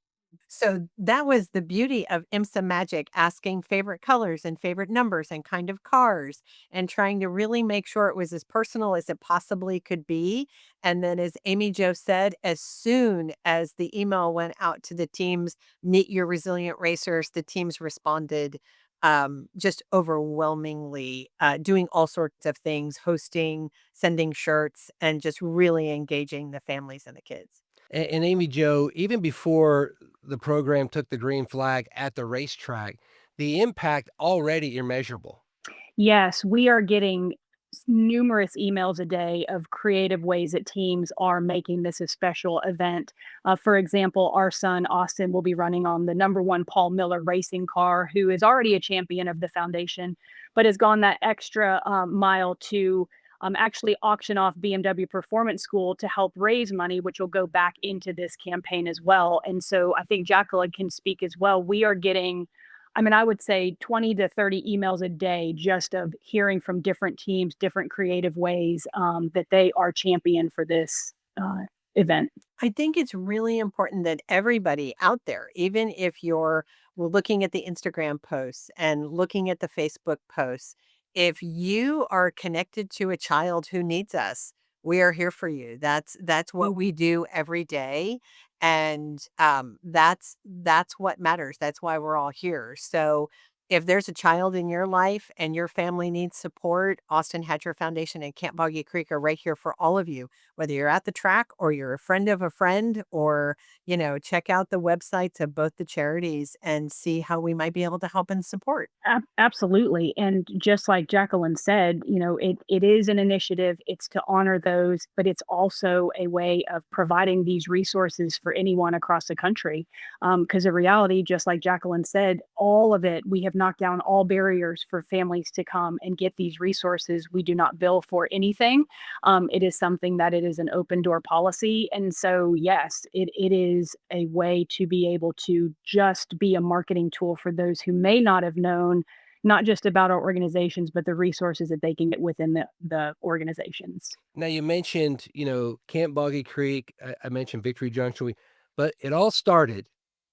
So that was the beauty of IMSA Magic, asking favorite colors and favorite numbers and kind of cars and trying to really make sure it was as personal as it possibly could be. And then, as Amy Jo said, as soon as the email went out to the teams, meet your resilient racers, the teams responded just overwhelmingly, doing all sorts of things, hosting, sending shirts, and just really engaging the families and the kids. And Amy Joe, even before the program took the green flag at the racetrack, the impact already immeasurable. Yes, we are getting numerous emails a day of creative ways that teams are making this a special event. For example, our son Austin will be running on the number one Paul Miller racing car, who is already a champion of the foundation, but has gone that extra mile to actually auction off BMW Performance School to help raise money, which will go back into this campaign as well. And so I think Jacqueline can speak as well. We are getting, I mean, I would say 20 to 30 emails a day just of hearing from different teams, different creative ways that they are champion for this event. I think it's really important that everybody out there, even if you're looking at the Instagram posts and looking at the Facebook posts, if you are connected to a child who needs us, we are here for you. That's what we do every day, and that's what matters. That's why we're all here. So if there's a child in your life and your family needs support, Austin Hatcher Foundation and Camp Boggy Creek are right here for all of you, whether you're at the track or you're a friend of a friend, or, check out the websites of both the charities and see how we might be able to help and support. Absolutely. And just like Jacqueline said, it is an initiative. It's to honor those, but it's also a way of providing these resources for anyone across the country. Because the reality, just like Jacqueline said, all of it, we have knocked down all barriers for families to come and get these resources. We do not bill for anything. It is something that it is an open door policy. And so, yes, it is a way to be able to just be a marketing tool for those who may not have known not just about our organizations, but the resources that they can get within the organizations. Now you mentioned, Camp Boggy Creek. I mentioned Victory Junction, but it all started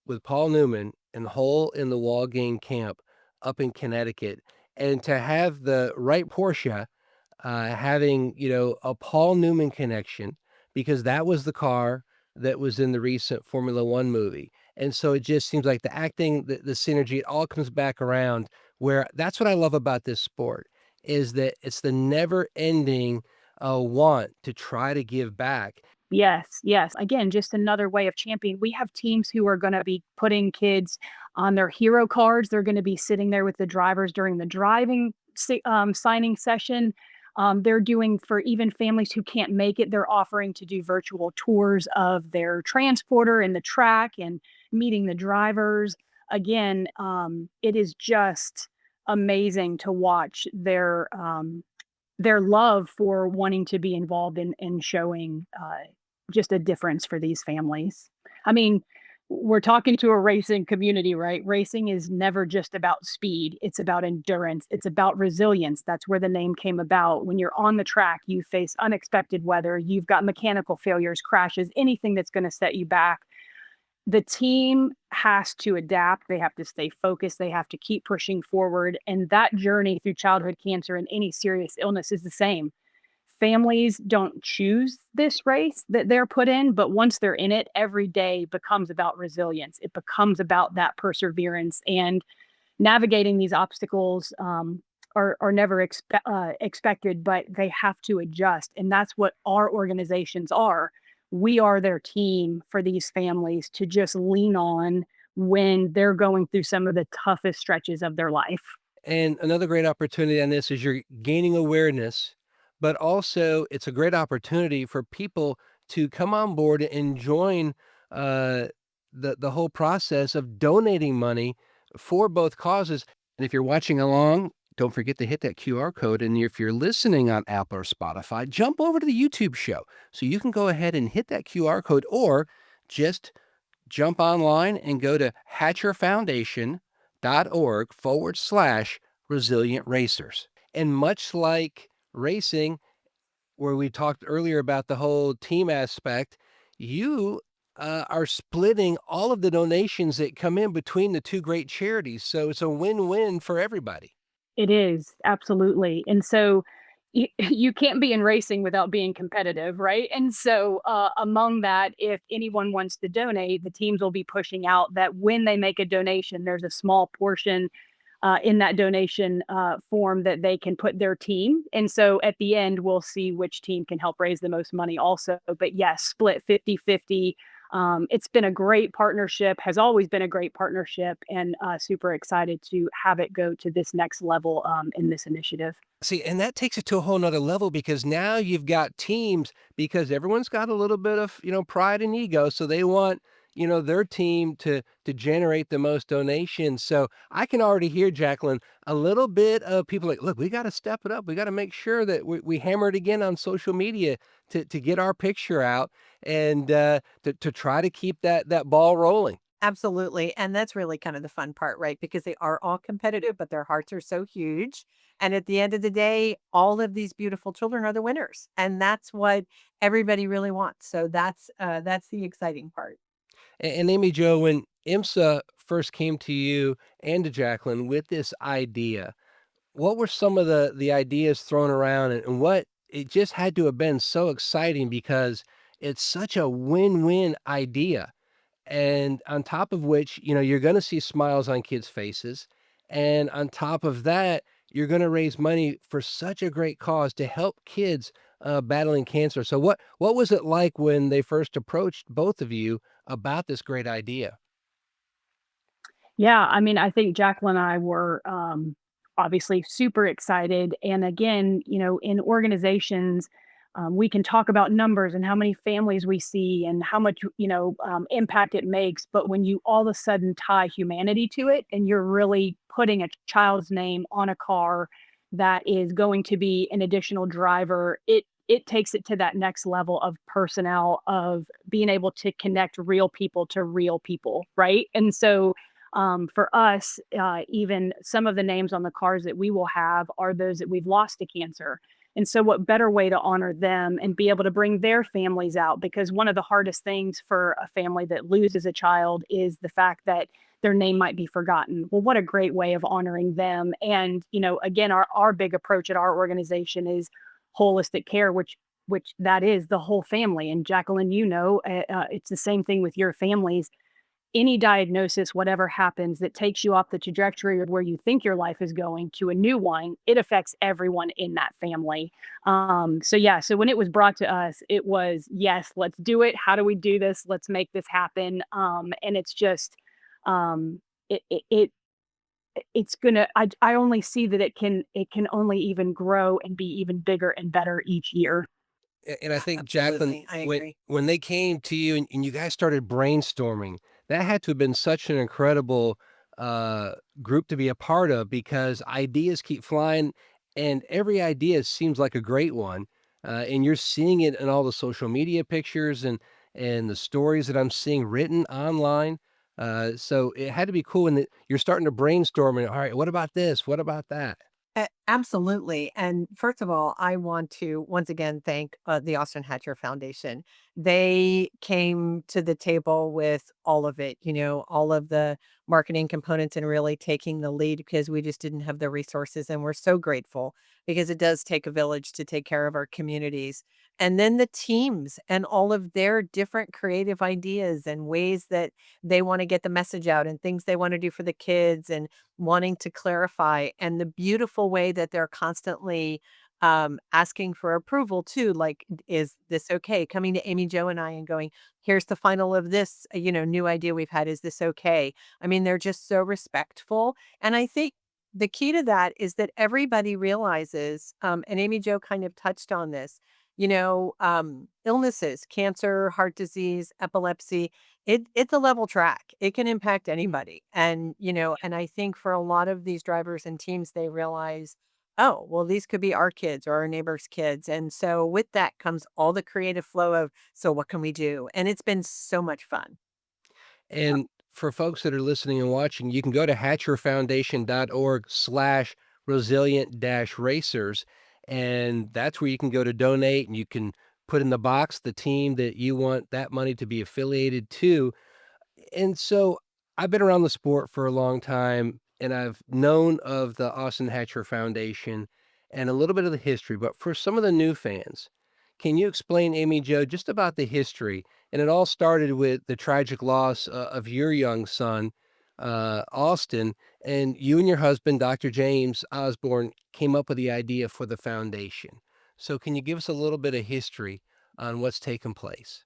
with Paul Newman and Hole in the Wall Game Camp up in Connecticut, and to have the right Porsche having a Paul Newman connection, because that was the car that was in the recent Formula One movie, and so it just seems like the acting, the synergy, it all comes back around. Where that's what I love about this sport, is that it's the never ending want to try to give back. Yes, yes. Again, just another way of championing. We have teams who are going to be putting kids on their hero cards. They're going to be sitting there with the drivers during the signing session. They're doing, for even families who can't make it, they're offering to do virtual tours of their transporter and the track and meeting the drivers. Again, it is just amazing to watch their love for wanting to be involved in showing just a difference for these families. I mean, we're talking to a racing community, right? Racing is never just about speed. It's about endurance. It's about resilience. That's where the name came about. When you're on the track, you face unexpected weather. You've got mechanical failures, crashes, anything that's going to set you back. The team has to adapt. They have to stay focused. They have to keep pushing forward. And that journey through childhood cancer and any serious illness is the same. Families don't choose this race that they're put in, but once they're in it, every day becomes about resilience. It becomes about that perseverance and navigating these obstacles. Are never expected, but they have to adjust. And that's what our organizations are. We are their team for these families to just lean on when they're going through some of the toughest stretches of their life. And another great opportunity on this is you're gaining awareness, but also it's a great opportunity for people to come on board and join the whole process of donating money for both causes. And if you're watching along, don't forget to hit that QR code. And if you're listening on Apple or Spotify, jump over to the YouTube show so you can go ahead and hit that QR code, or just jump online and go to hatcherfoundation.org/resilient racers. And much like racing, where we talked earlier about the whole team aspect, you are splitting all of the donations that come in between the two great charities. So it's a win-win for everybody. It is, absolutely. And so you can't be in racing without being competitive, right? And so among that, if anyone wants to donate, the teams will be pushing out that when they make a donation, there's a small portion in that donation form that they can put their team. And so at the end, we'll see which team can help raise the most money also. But yes, split 50-50. It's been a great partnership, has always been a great partnership, and super excited to have it go to this next level in this initiative. See, and that takes it to a whole nother level, because now you've got teams, because everyone's got a little bit of, pride and ego. So they want, their team to generate the most donations. So I can already hear, Jacqueline, a little bit of people like, look, we got to step it up. We got to make sure that we hammer it again on social media to get our picture out, and to try to keep that ball rolling. Absolutely. And that's really kind of the fun part, right? Because they are all competitive, but their hearts are so huge. And at the end of the day, all of these beautiful children are the winners. And that's what everybody really wants. So that's the exciting part. And Amy Jo, when IMSA first came to you and to Jacqueline with this idea, what were some of the ideas thrown around, and what it just had to have been so exciting, because it's such a win-win idea. And on top of which, you're going to see smiles on kids' faces. And on top of that, you're going to raise money for such a great cause to help kids battling cancer. So what was it like when they first approached both of you about this great idea? Yeah, I mean, I think Jacqueline and I were obviously super excited. And again, in organizations, we can talk about numbers and how many families we see and how much, impact it makes. But when you all of a sudden tie humanity to it, and you're really putting a child's name on a car that is going to be an additional driver, it takes it to that next level of personnel, of being able to connect real people to real people, right? And so for us, even some of the names on the cars that we will have are those that we've lost to cancer. And so what better way to honor them and be able to bring their families out? Because one of the hardest things for a family that loses a child is the fact that their name might be forgotten. Well, what a great way of honoring them. And, again, our big approach at our organization is holistic care, which that is the whole family. And Jacqueline, it's the same thing with your families. Any diagnosis, whatever happens, that takes you off the trajectory of where you think your life is going to a new one, it affects everyone in that family. So when it was brought to us, it was, yes, let's do it. How do we do this? Let's make this happen. And it's just, it, it, it it's gonna, I only see that it can only even grow and be even bigger and better each year. And I think, Jacqueline, Absolutely. I when agree. when they came to you and you guys started brainstorming, that had to have been such an incredible group to be a part of, because ideas keep flying, and every idea seems like a great one. And you're seeing it in all the social media pictures, and and the stories that I'm seeing written online. So it had to be cool when you're starting to brainstorm and, all right, what about this? What about that? Absolutely. And first of all, I want to once again thank the Austin Hatcher Foundation. They came to the table with all of it, all of the marketing components and really taking the lead because we just didn't have the resources. And we're so grateful because it does take a village to take care of our communities. And then the teams and all of their different creative ideas and ways that they want to get the message out and things they want to do for the kids and wanting to clarify and the beautiful way that they're constantly asking for approval too. Like, is this okay? Coming to Amy Jo and I and going, here's the final of this, new idea we've had. Is this okay? I mean, they're just so respectful. And I think the key to that is that everybody realizes, and Amy Jo kind of touched on this, illnesses, cancer, heart disease, epilepsy, it's a level track. It can impact anybody. And I think for a lot of these drivers and teams, they realize, oh, well, these could be our kids or our neighbors' kids. And so with that comes all the creative flow of, so what can we do? And it's been so much fun. And for folks that are listening and watching, you can go to hatcherfoundation.org/resilient-racers. And that's where you can go to donate, and you can put in the box the team that you want that money to be affiliated to. And so I've been around the sport for a long time, and I've known of the Austin Hatcher Foundation and a little bit of the history. But for some of the new fans, can you explain, Amy Jo, just about the history? And it all started with the tragic loss of your young son, Austin, and you and your husband, Dr. James Osborn, came up with the idea for the foundation. So can you give us a little bit of history on what's taken place?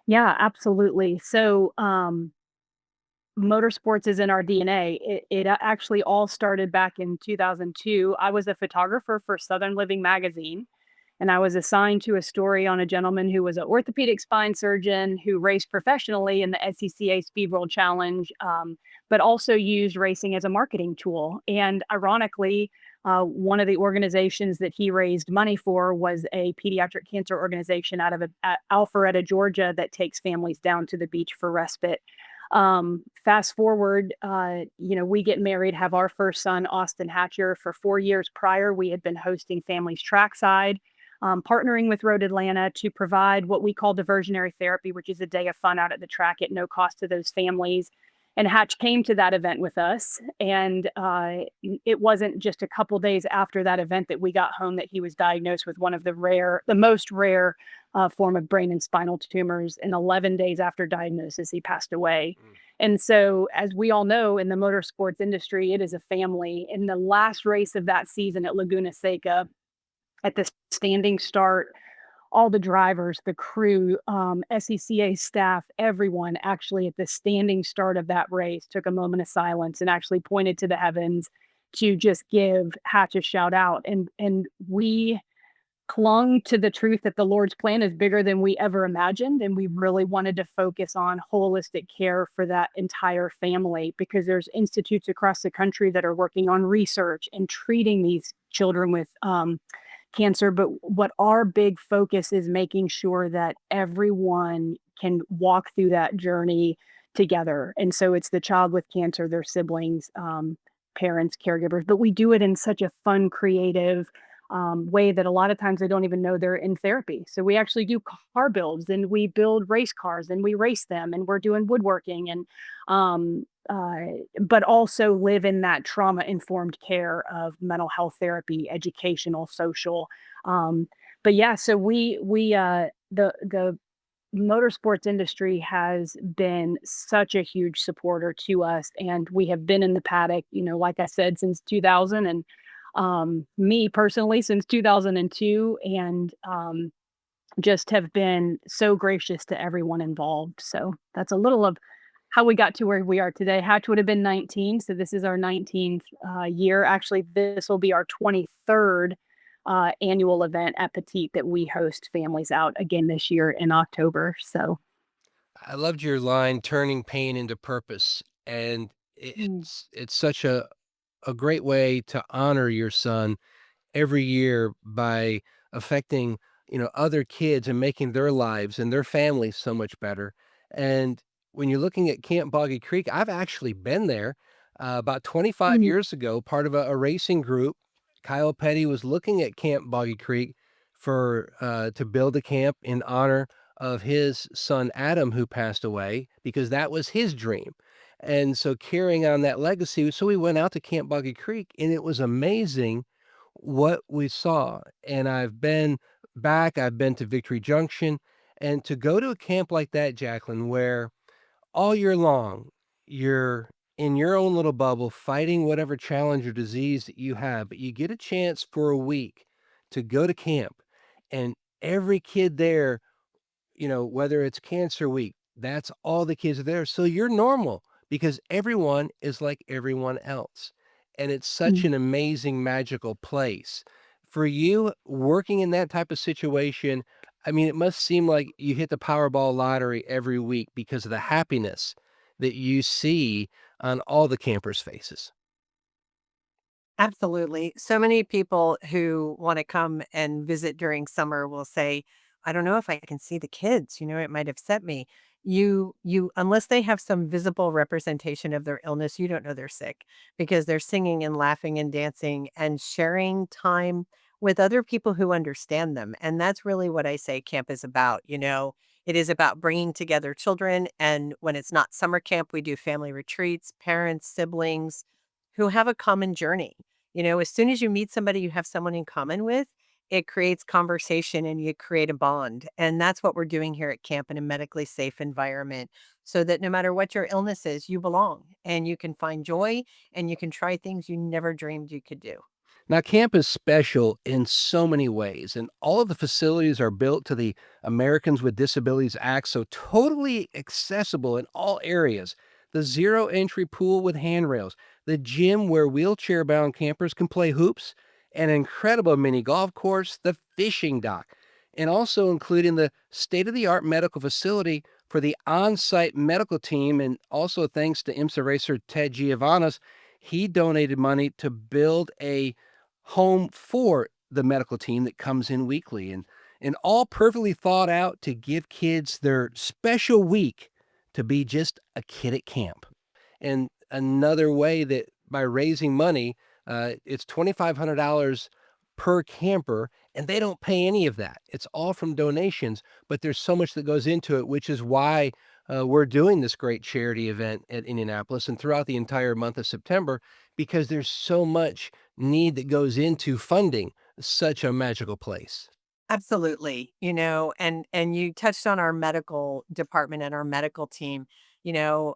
Yeah, absolutely. So, motorsports is in our DNA. It actually all started back in 2002. I was a photographer for Southern Living magazine, and I was assigned to a story on a gentleman who was an orthopedic spine surgeon who raced professionally in the SCCA Speed World Challenge, but also used racing as a marketing tool. And ironically, one of the organizations that he raised money for was a pediatric cancer organization out of Alpharetta, Georgia, that takes families down to the beach for respite. Fast forward, we get married, have our first son, Austin Hatcher. For 4 years prior, we had been hosting families trackside, partnering with Road Atlanta to provide what we call diversionary therapy, which is a day of fun out at the track at no cost to those families. And Hatch came to that event with us. And it wasn't just a couple days after that event that we got home that he was diagnosed with one of the most rare form of brain and spinal tumors. And 11 days after diagnosis, he passed away. And so, as we all know, in the motorsports industry, it is a family. In the last race of that season at Laguna Seca, at the standing start, all the drivers, the crew, SCCA staff, everyone actually at the standing start of that race took a moment of silence and actually pointed to the heavens to just give Hatch a shout out. And we clung to the truth that the Lord's plan is bigger than we ever imagined. And we really wanted to focus on holistic care for that entire family because there's institutes across the country that are working on research and treating these children with cancer. But what our big focus is making sure that everyone can walk through that journey together. And so it's the child with cancer, their siblings, parents, caregivers, but we do it in such a fun, creative way that a lot of times they don't even know they're in therapy. So we actually do car builds and we build race cars and we race them and we're doing woodworking and but also live in that trauma informed care of mental health therapy, educational, social. But yeah, so the motorsports industry has been such a huge supporter to us, and we have been in the paddock, like I said, since 2000, and me personally since 2002, and just have been so gracious to everyone involved. So that's a little of how we got to where we are today. Hatch would have been 19, so this is our 19th year. Actually, this will be our 23rd annual event at Petite that we host families out again this year in October. So I loved your line, turning pain into purpose. And mm, it's such a great way to honor your son every year by affecting other kids and making their lives and their families so much better. And when you're looking at Camp Boggy Creek, I've actually been there about 25 Mhm. years ago, part of a racing group. Kyle Petty was looking at Camp Boggy Creek for to build a camp in honor of his son Adam, who passed away, because that was his dream. And so carrying on that legacy, so we went out to Camp Boggy Creek, and it was amazing what we saw. And I've been back, I've been to Victory Junction, and to go to a camp like that, Jacqueline, where all year long you're in your own little bubble fighting whatever challenge or disease that you have, but you get a chance for a week to go to camp, and every kid there, whether it's Cancer Week, that's all the kids are there. So you're normal because everyone is like everyone else. And it's such Mhm. an amazing, magical place. For you working in that type of situation, I mean, it must seem like you hit the Powerball lottery every week because of the happiness that you see on all the campers' faces. Absolutely. So many people who want to come and visit during summer will say, I don't know if I can see the kids, it might upset me. Unless they have some visible representation of their illness, you don't know they're sick because they're singing and laughing and dancing and sharing time with other people who understand them. And that's really what I say camp is about. It is about bringing together children. And when it's not summer camp, we do family retreats, parents, siblings who have a common journey. As soon as you meet somebody you have someone in common with, it creates conversation and you create a bond. And that's what we're doing here at camp in a medically safe environment so that no matter what your illness is, you belong and you can find joy and you can try things you never dreamed you could do. Now, camp is special in so many ways, and all of the facilities are built to the Americans with Disabilities Act, so totally accessible in all areas. The zero entry pool with handrails, the gym where wheelchair bound campers can play hoops, an incredible mini golf course, the fishing dock, and also including the state of the art medical facility for the on site medical team. And also, thanks to IMSA racer Ted Giovannis, he donated money to build a home for the medical team that comes in weekly, and all perfectly thought out to give kids their special week to be just a kid at camp. And another way that by raising money, it's $2,500 per camper, and they don't pay any of that. It's all from donations, but there's so much that goes into it, which is why we're doing this great charity event at Indianapolis and throughout the entire month of September, because there's so much need that goes into funding such a magical place. Absolutely. And you touched on our medical department and our medical team. You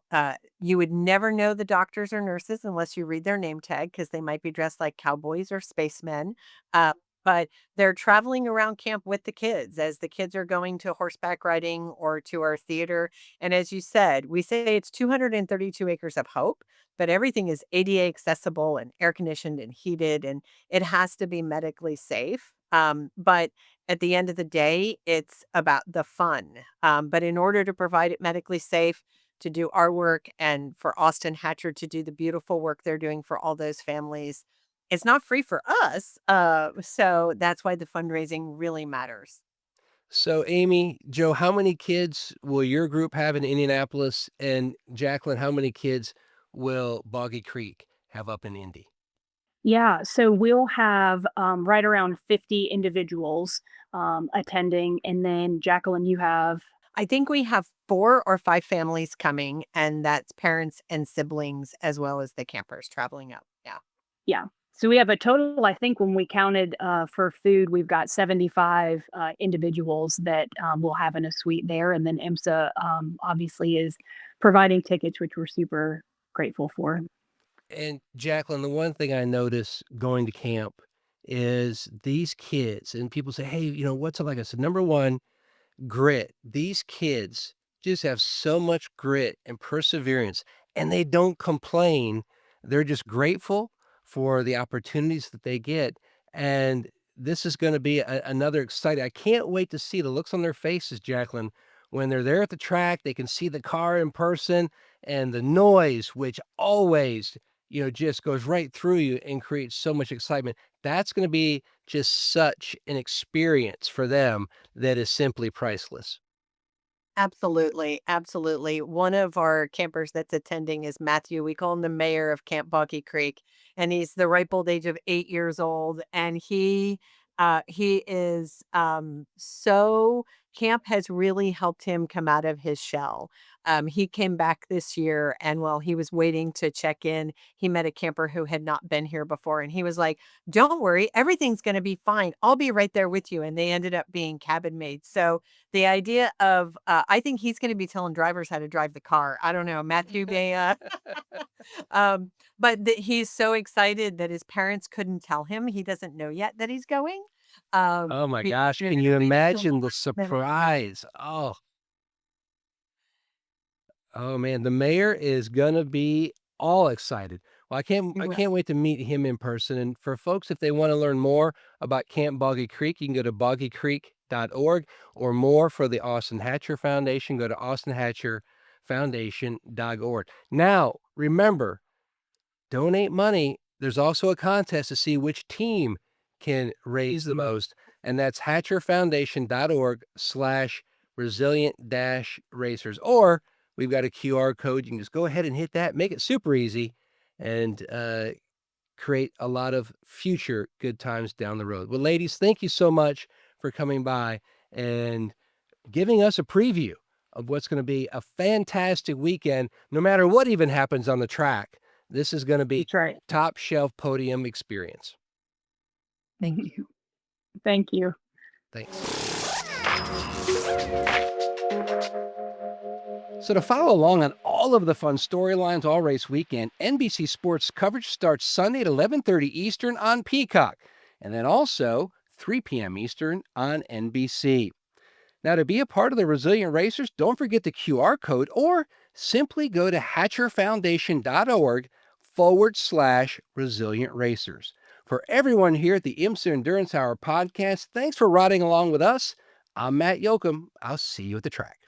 would never know the doctors or nurses unless you read their name tag because they might be dressed like cowboys or spacemen. Uh, but they're traveling around camp with the kids as the kids are going to horseback riding or to our theater. And as you said, we say it's 232 acres of hope, but everything is ADA accessible and air conditioned and heated, and it has to be medically safe. But at the end of the day, it's about the fun. But in order to provide it medically safe, to do our work, and for Austin Hatcher to do the beautiful work they're doing for all those families, it's not free for us. So that's why the fundraising really matters. So, Amy, Joe, how many kids will your group have in Indianapolis? And Jacqueline, how many kids will Boggy Creek have up in Indy? Yeah, so we'll have right around 50 individuals attending. And then, Jacqueline, you have, I think we have 4 or 5 families coming, and that's parents and siblings as well as the campers traveling up. Yeah. yeah. So we have a total, I think, when we counted for food, we've got 75 individuals that we'll have in a suite there. And then IMSA obviously is providing tickets, which we're super grateful for. And Jacqueline, the one thing I notice going to camp is these kids, and people say, hey, what's it like? I said, number one, grit. These kids just have so much grit and perseverance, and they don't complain. They're just grateful for the opportunities that they get. And this is going to be another exciting. I can't wait to see the looks on their faces, Jacqueline, when they're there at the track. They can see the car in person and the noise, which always just goes right through you and creates so much excitement. That's going to be just such an experience for them that is simply priceless. Absolutely, absolutely. One of our campers that's attending is Matthew. We call him the mayor of Camp Boggy Creek, and he's the ripe old age of 8 years old. And he is so camp has really helped him come out of his shell. He came back this year, and while he was waiting to check in, he met a camper who had not been here before, and he was like, "Don't worry, everything's going to be fine. I'll be right there with you." And they ended up being cabin mates. So the idea of, I think he's going to be telling drivers how to drive the car. I don't know, Matthew may, but he's so excited that his parents couldn't tell him. He doesn't know yet that he's going. Oh my Because gosh, they're can going you to wait until imagine the the last minute. surprise? Oh man, the mayor is gonna be all excited. Well, I Well, can't wait to meet him in person. And for folks, if they want to learn more about Camp Boggy Creek, you can go to boggycreek.org, or more for the Austin Hatcher Foundation, go to austinhatcherfoundation.org. Now, remember, donate money. There's also a contest to see which team can raise the most, and that's hatcherfoundation.org/resilient-racers. Or we've got a QR code. You can just go ahead and hit that, make it super easy, and create a lot of future good times down the road. Well, ladies, thank you so much for coming by and giving us a preview of what's going to be a fantastic weekend, no matter what even happens on the track. This is going to be That's right. top shelf podium experience. thank you. Thank you. Thanks. So to follow along on all of the fun storylines all race weekend, NBC Sports coverage starts Sunday at 11:30 Eastern on Peacock, and then also 3 p.m. Eastern on NBC. Now, to be a part of the Resilient Racers, don't forget the QR code, or simply go to hatcherfoundation.org/Resilient Racers. For everyone here at the IMSA Endurance Hour podcast, thanks for riding along with us. I'm Matt Yocum. I'll see you at the track.